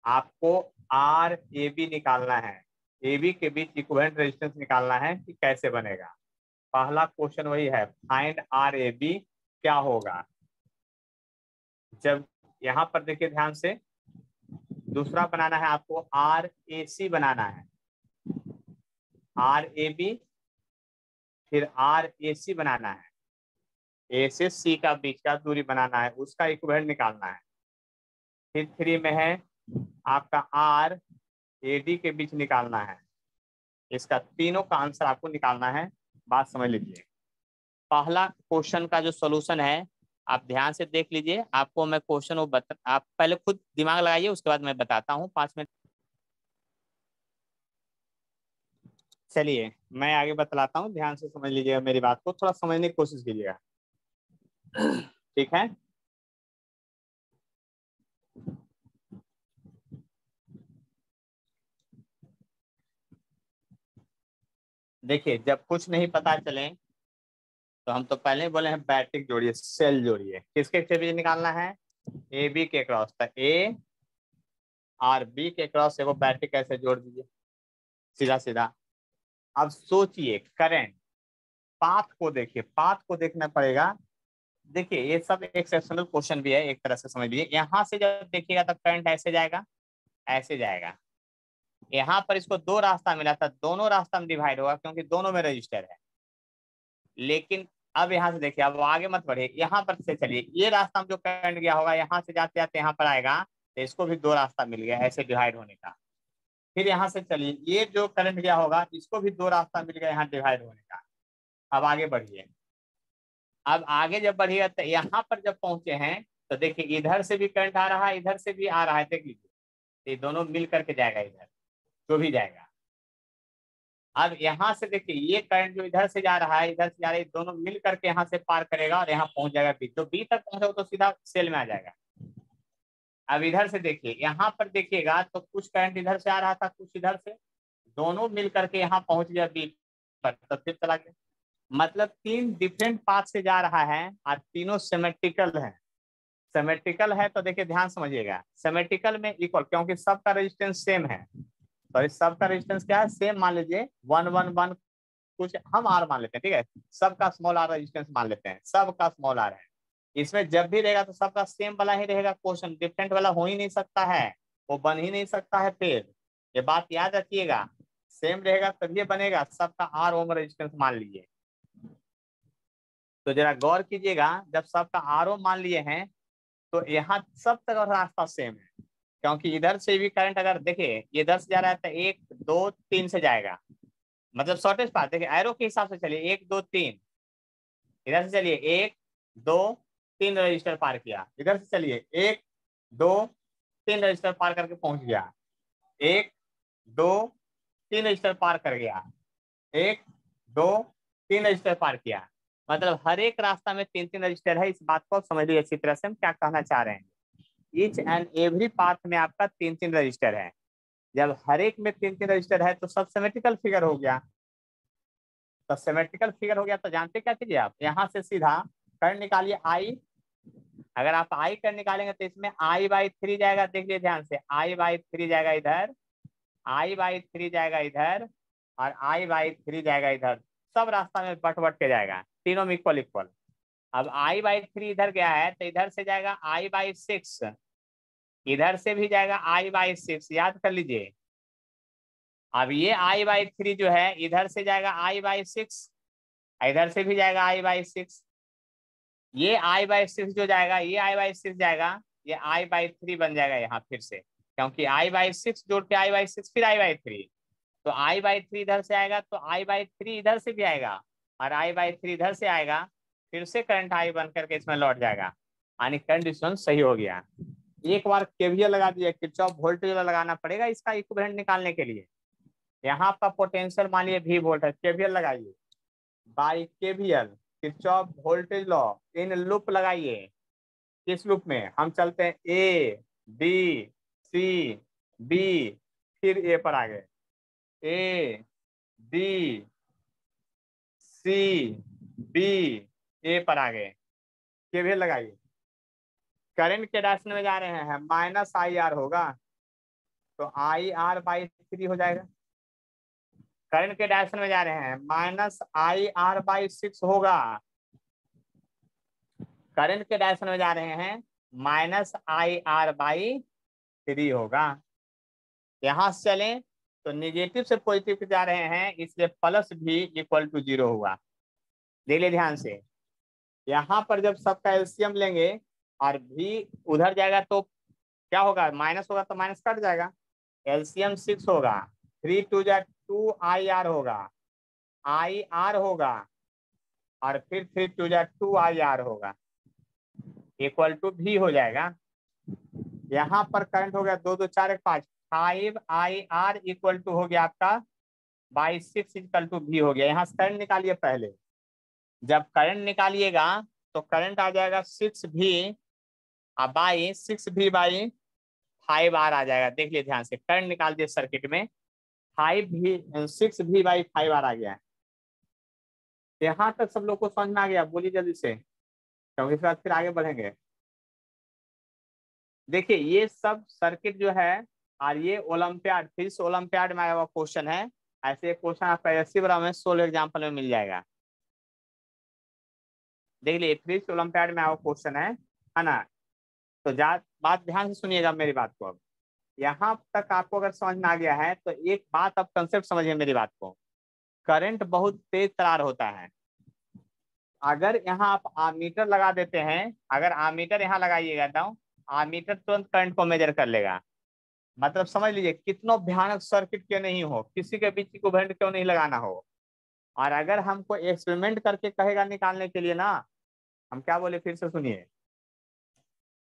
आपको आर ए बी निकालना है, ए बी के बीच इक्विवेलेंट रेजिस्टेंस निकालना है कि कैसे बनेगा। पहला क्वेश्चन वही है, फाइंड आर ए बी। क्या होगा जब यहाँ पर देखिए ध्यान से, दूसरा बनाना है आपको आर ए सी बनाना है, आर ए बी फिर आर ए सी बनाना है, ए से सी का बीच का दूरी बनाना है, उसका इक्विवेलेंट निकालना है। फिर 3 में है आपका आर ए डी के बीच निकालना है, इसका तीनों का आंसर आपको निकालना है। बात समझ लीजिए, पहला क्वेश्चन का जो सॉल्यूशन है आप ध्यान से देख लीजिए। आपको मैं क्वेश्चन वो आप पहले खुद दिमाग लगाइए, उसके बाद मैं बताता हूँ 5 मिनट। चलिए मैं आगे बतलाता हूँ, ध्यान से समझ लीजिएगा, मेरी बात को थोड़ा समझने की कोशिश कीजिएगा, ठीक है। देखिए जब कुछ नहीं पता चले तो हम तो पहले ही बोले हैं बैट्रिक जोड़िए, सेल जोड़िए, किसके बीच निकालना है, ए बी के क्रॉस, तो ए और बी के क्रॉस एगो बैट्रिक कैसे जोड़ दीजिए सीधा सीधा। अब सोचिए करंट, पाथ को देखिए, पाथ को देखना पड़ेगा। देखिए ये सब एक्सेप्शनल क्वेश्चन भी है, एक तरह से समझ लीजिए। यहाँ से जब देखिएगा तो करंट ऐसे जाएगा, ऐसे जाएगा। यहाँ पर इसको दो रास्ता मिला था, दोनों रास्ता में डिवाइड होगा क्योंकि दोनों में रजिस्टर है। लेकिन अब यहाँ से देखिए, अब आगे मत बढ़िए, यहाँ पर से चलिए, ये रास्ता में जो करंट गया होगा यहाँ से जाते जाते यहाँ पर आएगा, तो इसको भी दो रास्ता मिल गया ऐसे डिवाइड होने का। फिर यहाँ से चलिए, ये जो करंट गया होगा इसको भी दो रास्ता मिल गया यहाँ डिवाइड होने का। अब आगे बढ़िए, अब आगे जब बढ़िएगा तो यहाँ पर जब पहुंचे हैं तो देखिए इधर से भी करंट आ रहा है, इधर से भी आ रहा है, देख लीजिए ये दोनों मिल करके जाएगा, इधर जो भी जाएगा। अब यहाँ से देखिए ये करंट जो इधर से जा रहा है, इधर से जा रहा है, दोनों मिल करके यहाँ से पार करेगा और यहाँ पहुंच जाएगा बी, तो बी तक पहुंचेगा तो सीधा सेल में आ जाएगा। अब इधर से देखिए, यहाँ पर देखिएगा तो कुछ करंट इधर से आ रहा था, कुछ इधर से, दोनों मिल करके यहाँ पहुंच गया बी पर, तो फिर चला गया। मतलब 3 डिफरेंट पाथ से जा रहा है और तीनों सिमेट्रिकल है। सिमेट्रिकल है तो देखिए ध्यान समझिएगा, सिमेट्रिकल में इक्वल, क्योंकि सबका रेजिस्टेंस सेम है, सॉरी सबका रेजिस्टेंस क्या है, सेम मान लीजिए 111, कुछ हम आर मान लेते हैं, ठीक है, सबका स्मॉल आर रेजिस्टेंस मान लेते हैं, सबका स्मॉल आर है। इसमें जब भी रहेगा तो सबका सेम वाला ही रहेगा, क्वेश्चन डिफरेंट वाला हो ही नहीं सकता है, वो बन ही नहीं सकता है। फिर ये बात याद रखिएगा, सेम रहेगा तभी बनेगा, सबका आर ओम रेजिस्टेंस मान लीजिए। तो जरा गौर कीजिएगा, जब सबका आर ओम मान लिए हैं तो यहाँ सब तक रास्ता सेम है, क्योंकि इधर से भी करंट अगर देखिए ये 10 जा रहा है तो 1 2 3 से जाएगा, मतलब शॉर्टेज पाथ देखिए एरो के हिसाब से चलिए, 1 2 3, इधर से चलिए 1 2 3 रजिस्टर पार किया, इधर से चलिए 1 2 3 रजिस्टर पार करके पहुंच गया, 1 2 3 रजिस्टर पार कर गया, 1 2 3 रजिस्टर पार किया। मतलब हर एक रास्ता में 3 3 रजिस्टर है, इस बात को समझ लीजिए अच्छी तरह से हम क्या कहना चाह रहे हैं। ईच एंड एवरी पाथ में आपका 3 3 रजिस्टर है, जब हर एक में 3 3 रजिस्टर है तो सब सिमेट्रिकल फिगर हो गया। तो सिमेट्रिकल फिगर हो गया तो जानते क्या कीजिए, आप यहाँ से सीधा करंट निकालिए आई। अगर आप आई करंट निकालेंगे तो इसमें I/3 जाएगा, देखिए ध्यान से, I/3 जाएगा इधर, I/3 जाएगा इधर और I/3 जाएगा इधर, सब रास्ता में बट बट के जाएगा, तीनों में इक्वल इक्वल। अब I/3 इधर गया है तो इधर से जाएगा I/6, इधर से भी जाएगा I/6, याद कर लीजिए। अब ये I/3 जो है इधर से जाएगा I/6, इधर से भी जाएगा I/6, ये I/6 जो जाएगा, ये I/6 जाएगा, ये I/3 बन जाएगा यहाँ फिर से, क्योंकि I/6 जोड़ के I/6 फिर I/3, तो I/3 इधर से आएगा तो I/3 इधर से भी आएगा और I/3 इधर से आएगा, फिर से करंट I बन करके इसमें लौट जाएगा, यानी कंडीशन सही हो गया। एक बार केवीएल लगा दिया, किरचॉफ वोल्टेज लगाना पड़ेगा इसका इक्विवेलेंट निकालने के लिए। यहाँ आपका पोटेंशियल मान लीजिए V वोल्ट है, केवीएल लगाइए, by KVL Kirchhoff voltage law in loop लगाइए, किस लूप में? हम चलते हैं ए बी सी बी, फिर ए पर आ गए, ए बी सी बी, ए पर आ गए, केवीएल लगाइए। करंट के डायरेक्शन में जा रहे हैं, माइनस आई आर होगा, तो आई आर बाई 3 हो जाएगा। करंट के डायरेक्शन में जा रहे हैं, माइनस आई आर बाई 6 होगा। करंट के डायरेक्शन में जा रहे हैं, माइनस आई आर बाई 3 होगा। यहां से चलें तो निगेटिव से पॉजिटिव पे जा रहे हैं, इसलिए प्लस भी इक्वल टू 0 हुआ। देख ले ध्यान से, यहाँ पर जब सबका एलसीएम लेंगे और भी उधर जाएगा तो क्या होगा? माइनस होगा तो माइनस कट जाएगा। एलसीएम 6 होगा, 3 2 जा 2 आई आर होगा, आई आर होगा, और फिर 3 2 जा 2 आई आर होगा, इक्वल टू भी हो जाएगा। यहाँ पर करंट हो गया 2 2 4 1 5, 5 आई आर इक्वल टू हो गया आपका बाई 6 इक्वल टू भी हो गया। यहाँ से करंट निकालिए पहले। जब करंट निकालिएगा तो करंट आ जाएगा 6 भी बाई 6 भी बाई 5 आर आ जाएगा। देख लिए ध्यान से, करंट निकाल दिए सर्किट में, 6 भी बाई 5 आर आ गया है। यहाँ तक सब लोग को समझ में आ गया? बोलिए जल्दी से, क्योंकि इसके बाद फिर आगे बढ़ेंगे। देखिए ये सब सर्किट जो है, और ये ओलंपियाड, फिर से ओलंपियाड में आया हुआ क्वेश्चन है। ऐसे क्वेश्चन आपका एससी बराबर में 16 एग्जाम्पल में मिल जाएगा। देख लीजिए, फिर से ओलंपियाड में आया हुआ क्वेश्चन है ना। तो बात ध्यान से सुनिएगा मेरी बात को। अब यहाँ तक आपको अगर समझ में आ गया है तो एक बात, अब कंसेप्ट समझिए मेरी बात को। करंट बहुत तेज तरार होता है। अगर यहाँ आप आमीटर लगा देते हैं, अगर आमीटर यहाँ लगाइएगा तो आमीटर तुरंत करंट को मेजर कर लेगा। मतलब समझ लीजिए, कितना भयानक सर्किट क्यों नहीं हो, किसी के बीच इक्विवेलेंट क्यों नहीं लगाना हो, और अगर हमको एक्सपेरिमेंट करके कहेगा निकालने के लिए ना, हम क्या बोले फिर से सुनिए।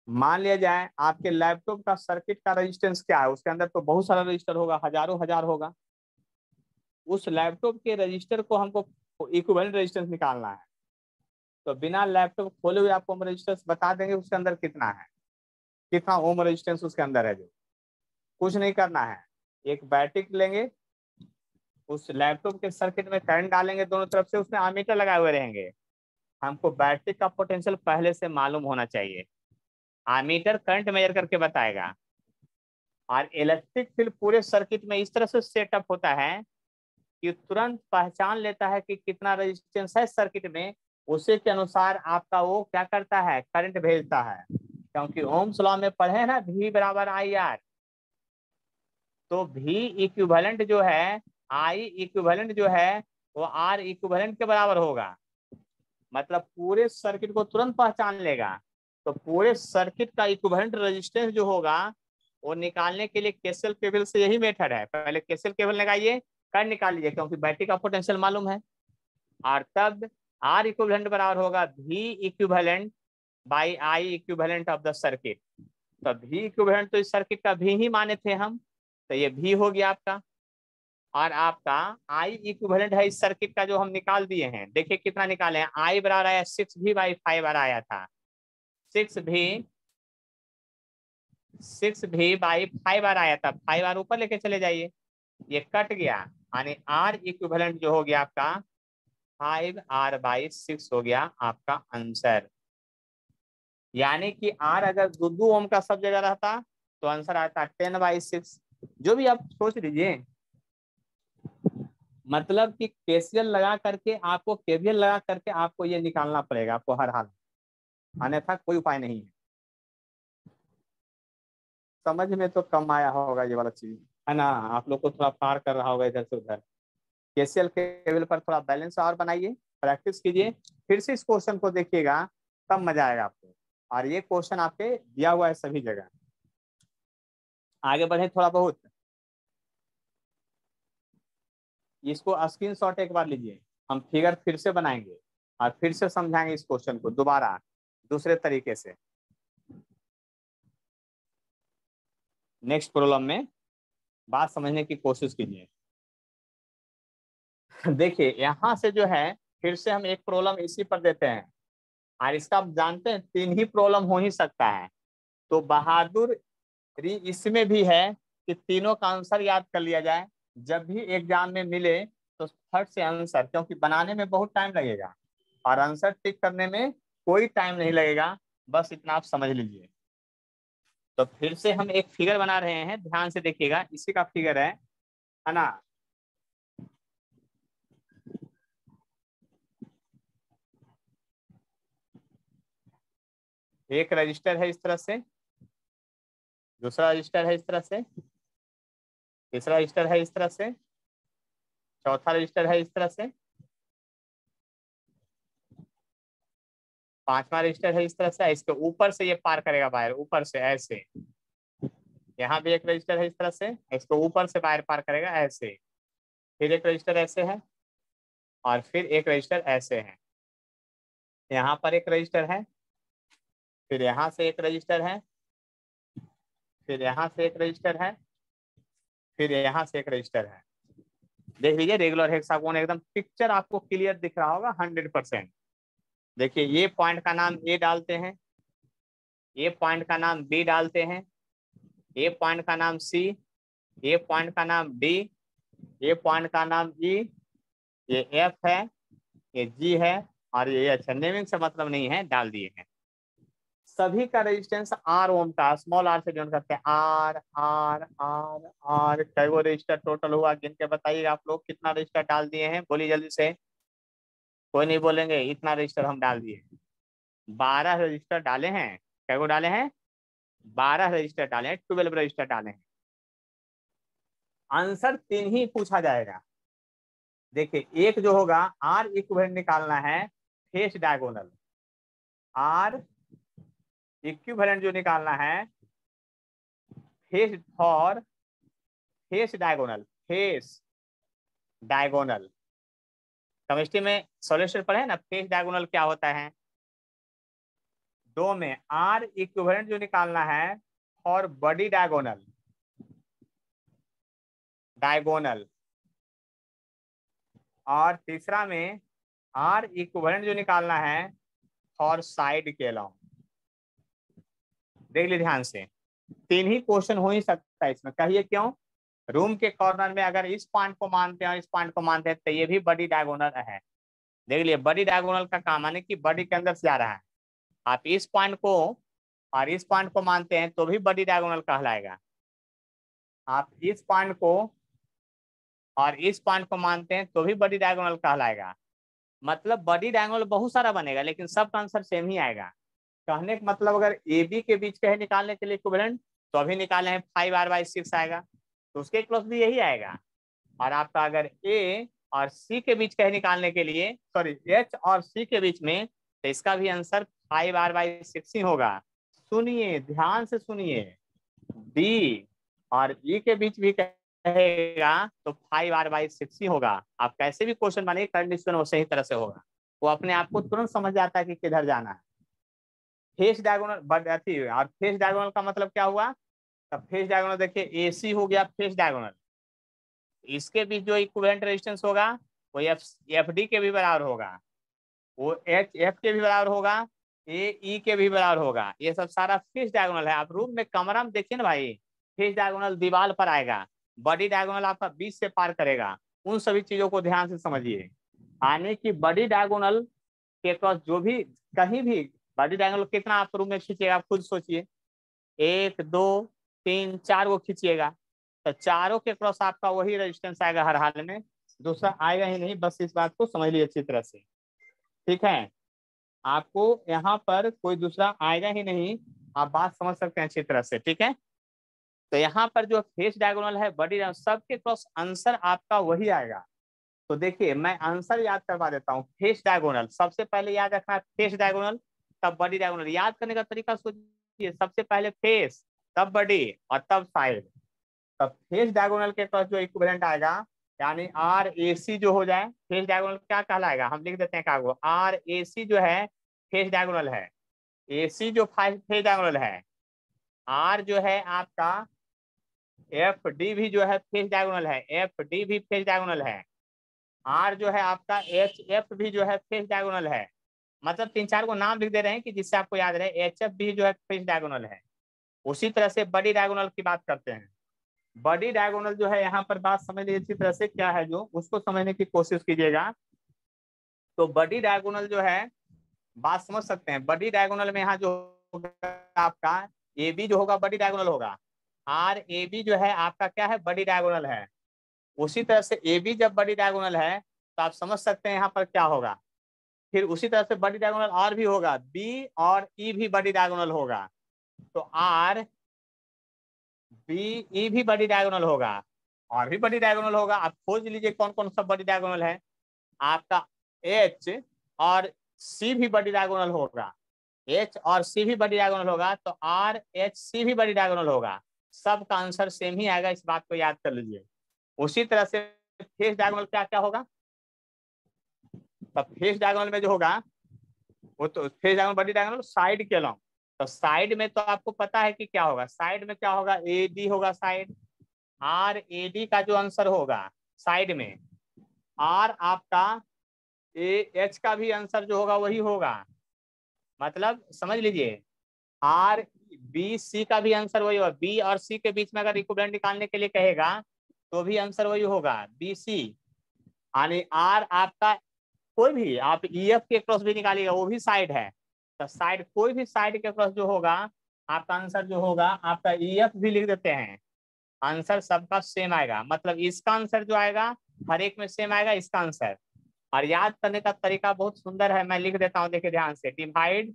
मान लिया जाए आपके लैपटॉप का सर्किट का रेजिस्टेंस क्या है, उसके अंदर तो बहुत सारा रजिस्टर होगा, हजारों हजार होगा। उस लैपटॉप के रजिस्टर को हमको इक्विवेलेंट रेजिस्टेंस निकालना है, तो बिना लैपटॉप खोले हुए आपको हम रेजिस्टेंस बता देंगे उसके अंदर कितना है, कितना ओम रेजिस्टेंस उसके अंदर है। जो कुछ नहीं करना है, एक बैटरी लेंगे, उस लैपटॉप के सर्किट में करंट डालेंगे दोनों तरफ से, उसमें एमीटर लगाए हुए रहेंगे। हमको बैटरी का पोटेंशियल पहले से मालूम होना चाहिए, एमीटर करंट मेजर करके बताएगा। और इलेक्ट्रिक फील्ड पूरे सर्किट में इस तरह से सेटअप होता है कि तुरंत पहचान लेता है कि कितना रेजिस्टेंस है सर्किट में, उसी के अनुसार आपका वो क्या करता है, करंट भेजता है। क्योंकि ओम्स लॉ में पढ़े हैं ना, V बराबर आई आर, तो V इक्विवेलेंट जो है, I इक्विवेलेंट जो है वो R इक्विवेलेंट के बराबर होगा। मतलब पूरे सर्किट को तुरंत पहचान लेगा। तो पूरे सर्किट का इक्विवेलेंट रेजिस्टेंस जो होगा वो निकालने के लिए केसीएल केवल से यही मेथड है। पहले केसीएल केवल लगाइए, करंट निकाल लीजिए, क्योंकि बैटरी का पोटेंशियल मालूम है। और तब R इक्विवेलेंट बराबर होगा V equivalent by I equivalent of the circuit. तो V इक्विवेलेंट तो इस सर्किट का भी ही माने थे हम, तो ये भी हो गया आपका। और आपका I इक्विवेलेंट है इस सर्किट का जो हम निकाल दिए हैं। देखिए कितना निकाले हैं, I बराबर आया 6 भी बाई 5 आर आया था, 6 भी बाई 5 आर आया था, 5 आर ऊपर लेके चले जाइए, ये कट गया, यानी R इक्विवेलेंट जो हो गया आपका 5 R बाई 6 हो गया आपका आंसर। यानी कि R अगर 2 ओम का सब जगह रहता तो आंसर आता 10 बाई 6। जो भी आप सोच लीजिए, मतलब कि केसीएल लगा करके आपको, केवीएल लगा करके आपको ये निकालना पड़ेगा आपको हर हाल, अन्यथा कोई उपाय नहीं है। समझ में तो कम आया होगा ये वाला चीज, है ना। आप लोग को थोड़ा पार कर रहा होगा इधर से उधर। केसीएल केवीएल पर थोड़ा बैलेंस और बनाइए, प्रैक्टिस कीजिए, फिर से इस क्वेश्चन को देखिएगा, तब मजा आएगा आपको। और ये क्वेश्चन आपके दिया हुआ है सभी जगह। आगे बढ़े थोड़ा बहुत, इसको स्क्रीनशॉट एक बार लीजिए, हम फिगर फिर से बनाएंगे और फिर से समझाएंगे इस क्वेश्चन को दोबारा दूसरे तरीके से। नेक्स्ट प्रॉब्लम में बात समझने की कोशिश कीजिए। देखिए यहां से जो है, फिर से हम एक प्रॉब्लम इसी पर देते हैं। और इसका आप जानते हैं 3 ही प्रॉब्लम हो ही सकता है। तो बहादुरी इसमें भी है कि तीनों का आंसर याद कर लिया जाए, जब भी एग्जाम में मिले तो फट से आंसर, क्योंकि बनाने में बहुत टाइम लगेगा और आंसर टिक करने में कोई टाइम नहीं लगेगा, बस इतना आप समझ लीजिए। तो फिर से हम एक फिगर बना रहे हैं, ध्यान से देखिएगा, इसी का फिगर है ना। एक रजिस्टर है इस तरह से, दूसरा रजिस्टर है इस तरह से, तीसरा रजिस्टर है इस तरह से, चौथा रजिस्टर है इस तरह से, पांचवा रजिस्टर है इस तरह से। इसके ऊपर से ये पार करेगा बाहर, ऊपर से ऐसे। यहाँ भी एक रजिस्टर है इस तरह से, इसको ऊपर से बाहर पार करेगा ऐसे। फिर एक रजिस्टर ऐसे है और फिर एक रजिस्टर ऐसे है। यहाँ पर एक रजिस्टर है, फिर यहाँ से एक रजिस्टर है, फिर यहाँ से एक रजिस्टर है, फिर यहाँ से एक रजिस्टर है। देख लीजिए रेगुलर हेक्सागोन, एकदम पिक्चर आपको क्लियर दिख रहा होगा 100%। देखिए ये पॉइंट का नाम ए डालते हैं, ये पॉइंट का नाम बी डालते हैं, ये पॉइंट का नाम सी, ये पॉइंट का नाम डी, ये पॉइंट का नाम ई, ये एफ है, ये जी है और ये अच्छा नेमिंग से मतलब नहीं है, डाल दिए हैं। सभी का रेजिस्टेंस आर ओम का, स्मॉल आर से डिनोट करते हैं, आर आर आर आर। कई वो रजिस्टर टोटल हुआ गिन के बताइए आप लोग, कितना रजिस्टर डाल दिए हैं, बोलिए जल्दी से। कोई नहीं बोलेंगे, इतना रजिस्टर हम डाल दिए। 12 रजिस्टर डाले हैं। कई वो डाले हैं? 12 रजिस्टर डाले हैं, 12 रजिस्टर डाले हैं। आंसर 3 ही पूछा जाएगा। देखिए एक जो होगा आर इक्विवेलेंट निकालना है फेस डायगोनल, आर इक्विवेलेंट जो निकालना है face for face diagonal, face diagonal. Chemistry में सॉल्यूशन पढ़े ना, फेस डायगोनल क्या होता है। दो में आर इक्विवेलेंट जो निकालना है फॉर बॉडी डायगोनल, डायगोनल। और तीसरा में आर इक्विवेलेंट जो निकालना है फॉर साइड के अलाउंग। देख लीजिए ध्यान से, 3 ही क्वेश्चन हो ही सकता है इसमें, कहिए क्यों। रूम के कॉर्नर में अगर इस पॉइंट को मानते हैं और इस पॉइंट को मानते हैं तो ये भी बड़ी डायगोनल है। देख लिए बड़ी डायगोनल का काम माने कि बड़ी के अंदर से जा रहा है। आप इस पॉइंट को और इस पॉइंट को मानते हैं तो भी बड़ी डायगोनल कहलाएगा। आप इस पॉइंट को और इस पॉइंट को मानते हैं तो भी बड़ी डायगोनल कहलाएगा। मतलब बड़ी डायगोनल बहुत सारा बनेगा लेकिन सबका आंसर सेम ही आएगा। कहने का मतलब अगर ए बी के बीच कहे निकालने के लिए इक्विवेलेंट तो अभी निकाले हैं 5r/6 आएगा, तो उसके क्लोज भी यही आएगा। और आपका अगर ए और सी के बीच कहे निकालने के लिए, सॉरी एच और सी के बीच में, तो इसका भी आंसर 5r/6 ही होगा। सुनिए ध्यान से सुनिए, डी और ई के बीच भी कहेगा तो 5r/6 ही होगा। आप कैसे भी क्वेश्चन बने कंडीशन वो सही तरह से होगा, वो अपने आप को तुरंत समझ जाता है कि किधर जाना है। फेस डायगोनल और फेस डायगोनल का मतलब क्या हुआ। तब फेस डायगोनल देखिए एसी हो गया फेस डायगोनल, इसके बीच जो इक्विवेलेंट रेजिस्टेंस होगा वो एफ डी के भी बराबर होगा, वो एच एफ के भी बराबर होगा, ए ई के भी बराबर होगा। ये सब सारा फेस डायगोनल है। आप रूम में कमरा में देखिए ना भाई, फेस डायगोनल दीवार पर आएगा, बॉडी डायगोनल आपका बीच से पार करेगा। उन सभी चीजों को ध्यान से समझिए। आने की बॉडी डायगोनल के क्रॉस जो भी कहीं भी बॉडी डायगोनल कितना आप रूम में खींचिएगा आप खुद सोचिए, 1 2 3 4 को खींचिएगा तो चारों के क्रॉस आपका वही रेजिस्टेंस आएगा हर हाल में, दूसरा आएगा ही नहीं। बस इस बात को समझ लीजिए अच्छी तरह से, ठीक है। आपको यहाँ पर कोई दूसरा आएगा ही नहीं, आप बात समझ सकते हैं अच्छी तरह से, ठीक है। तो यहाँ पर जो फेस डायगोनल है बॉडी सबके क्रॉस आंसर आपका वही आएगा। तो देखिए मैं आंसर याद करवा देता हूँ। फेस डायगोनल सबसे पहले याद रखना है, फेस डायगोनल तब बॉडी डायगोनल। याद करने का तरीका सोचिए, सबसे पहले फेस तब बॉडी और तब साइड। तब फेस डायगोनल के पास जो इक्विवेलेंट आएगा यानी आर ए सी जो हो जाए, फेस डायगोनल क्या कहलाएगा, हम लिख देते हैं कागो, आर ए सी जो है फेस डायगोनल है, ए सी जो फेस डायगोनल है, आर जो है आपका एफ डी भी जो है फेस डायगोनल है, एफ डी भी फेस डायगोनल है, आर जो है आपका एच एफ भी जो है फेस डायगोनल है, मतलब 3-4 को नाम लिख दे रहे हैं कि जिससे आपको याद रहे। एच एफ भी जो है फिक्स डायगोनल है। उसी तरह से बड़ी डायगोनल की बात करते हैं। बड़ी डायगोनल जो है यहाँ पर बात समझ लीजिए अच्छी तरह से, क्या है जो उसको समझने की कोशिश कीजिएगा। तो बड़ी डायगोनल जो है बात समझ सकते हैं। बड़ी डायगोनल में यहाँ जो होगा आपका ए बी जो होगा बड़ी डायगोनल होगा। आर ए बी जो है आपका क्या है, बड़ी डायगोनल है। उसी तरह से ए बी जब बड़ी डायगोनल है तो आप समझ सकते हैं यहाँ पर क्या होगा। फिर उसी तरह से बड़ी डायगोनल और भी होगा, बी और ई भी बड़ी डायगोनल होगा। तो आर बी ई भी बड़ी डायगोनल होगा और भी बड़ी डायगोनल होगा। आप खोज लीजिए कौन कौन सा बड़ी डायगोनल है। आपका एच और सी भी बड़ी डायगोनल होगा। एच और सी भी बड़ी डायगोनल होगा तो आर एच सी भी बड़ी डायगोनल होगा। सबका आंसर सेम ही आएगा, इस बात को याद कर लीजिए। उसी तरह से फेस डायगोनल क्या क्या होगा। तब फेस डायगोनल में जो होगा वो तो फेस डायगोनल बड़ी डायगोनल साइड के अलॉन्ग। तो साइड में तो आपको पता है कि क्या होगा। साइड में क्या होगा, ए डी होगा साइड। आर ए डी का जो आंसर होगा साइड में, आर आपका ए एच का भी आंसर जो होगा वही होगा। मतलब समझ लीजिए आर बी सी का भी आंसर वही होगा। बी और सी के बीच में अगर इक्विवेलेंट निकालने के लिए कहेगा तो भी आंसर वही होगा, बी सी। यानी आर आपका कोई भी आप ई एफ के क्रॉस भी निकालिएगा वो भी साइड है। तो साइड कोई भी साइड के क्रॉस जो होगा आपका आंसर जो होगा आपका ई एफ भी लिख देते हैं। आंसर सबका सेम आएगा। मतलब इसका आंसर जो आएगा हर एक में सेम आएगा इसका आंसर। और याद करने का तरीका बहुत सुंदर है, मैं लिख देता हूँ, देखिए ध्यान से। Divide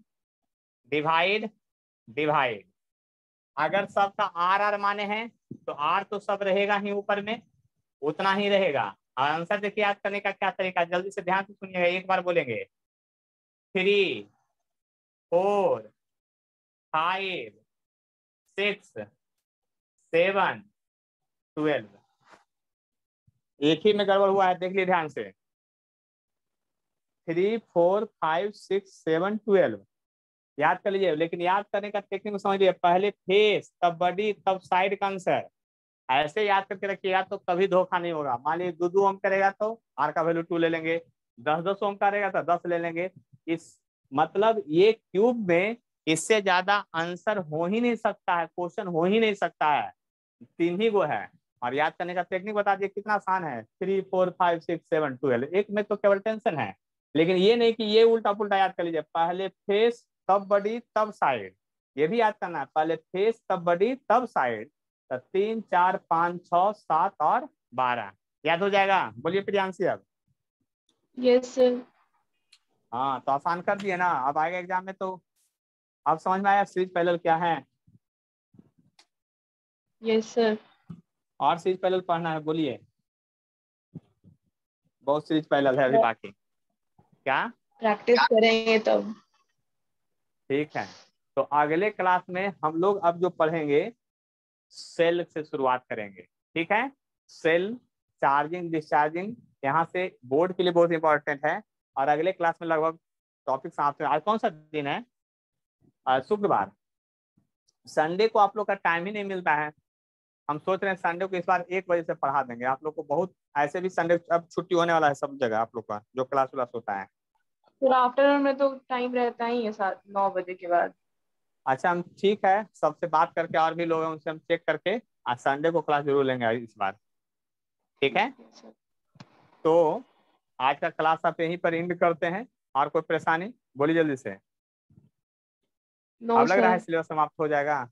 divide divide. अगर सबका आर आर माने हैं तो आर तो सब रहेगा ही ऊपर में, उतना ही रहेगा। और आंसर देखिए याद करने का क्या तरीका, जल्दी से ध्यान से सुनिएगा, एक बार बोलेंगे। 3 4 5 6 7 12। एक ही में गड़बड़ हुआ है, देख लीजिए ध्यान से। 3 4 5 6 7 12 याद कर लीजिए। लेकिन याद करने का टेक्निक को समझिए, पहले फेस तब बड़ी तब साइड का आंसर। ऐसे याद करके रखिएगा तो कभी धोखा नहीं होगा। मान लीजिए 2 ओम करेगा तो आर का वैल्यू 2 ले लेंगे, 10 ओम करेगा तो 10 ले लेंगे। इस मतलब ये क्यूब में इससे ज्यादा आंसर हो ही नहीं सकता है, क्वेश्चन हो ही नहीं सकता है। 3 ही वो है। और याद करने का टेक्निक बता दिए कितना आसान है। 3 4 5 6 7 12 एक में तो केवल टेंशन है। लेकिन ये नहीं कि ये उल्टा पुल्टा याद कर लीजिए, पहले फेस तब बड़ी तब साइड। ये भी याद करना है, पहले फेस तब बड़ी तब साइड। तो 3 4 5 6 7 और 12 याद हो जाएगा। बोलिए प्रियांशी अब। Yes sir. हाँ तो आसान कर दिए ना, अब आएगा एग्जाम में तो अब समझ में आया सीरीज पैरेलल क्या है। Yes sir. और सीरीज पैरेलल पढ़ना है बोलिए। बहुत सीरीज पैरेलल है अभी बाकी। क्या प्रैक्टिस करेंगे तब। ठीक है। तो अगले क्लास में हम लोग अब जो पढ़ेंगे सेल से शुरुआत करेंगे। ठीक है, सेल चार्जिंग डिस्चार्जिंग यहाँ से बोर्ड के लिए बहुत इंपॉर्टेंट है। और अगले क्लास में लगभग टॉपिक साथ में। आज कौन सा दिन है, शुक्रवार। संडे को आप लोग का टाइम ही नहीं मिलता है। हम सोच रहे हैं संडे को इस बार 1 बजे से पढ़ा देंगे आप लोग को। बहुत ऐसे भी संडे अब छुट्टी होने वाला है सब जगह आप लोग का, जो क्लास व्लास होता है। फिर आफ्टरनून में तो टाइम रहता ही है 9 बजे के बाद। अच्छा हम ठीक है, सबसे बात करके और भी लोग हैं उनसे हम चेक करके आज संडे को क्लास जरूर लेंगे इस बार। ठीक है, सर। तो आज का क्लास आप यहीं पर एंड करते हैं। और कोई परेशानी बोलिए जल्दी से। नो अब लग रहा है सर। सिलेबस समाप्त हो जाएगा।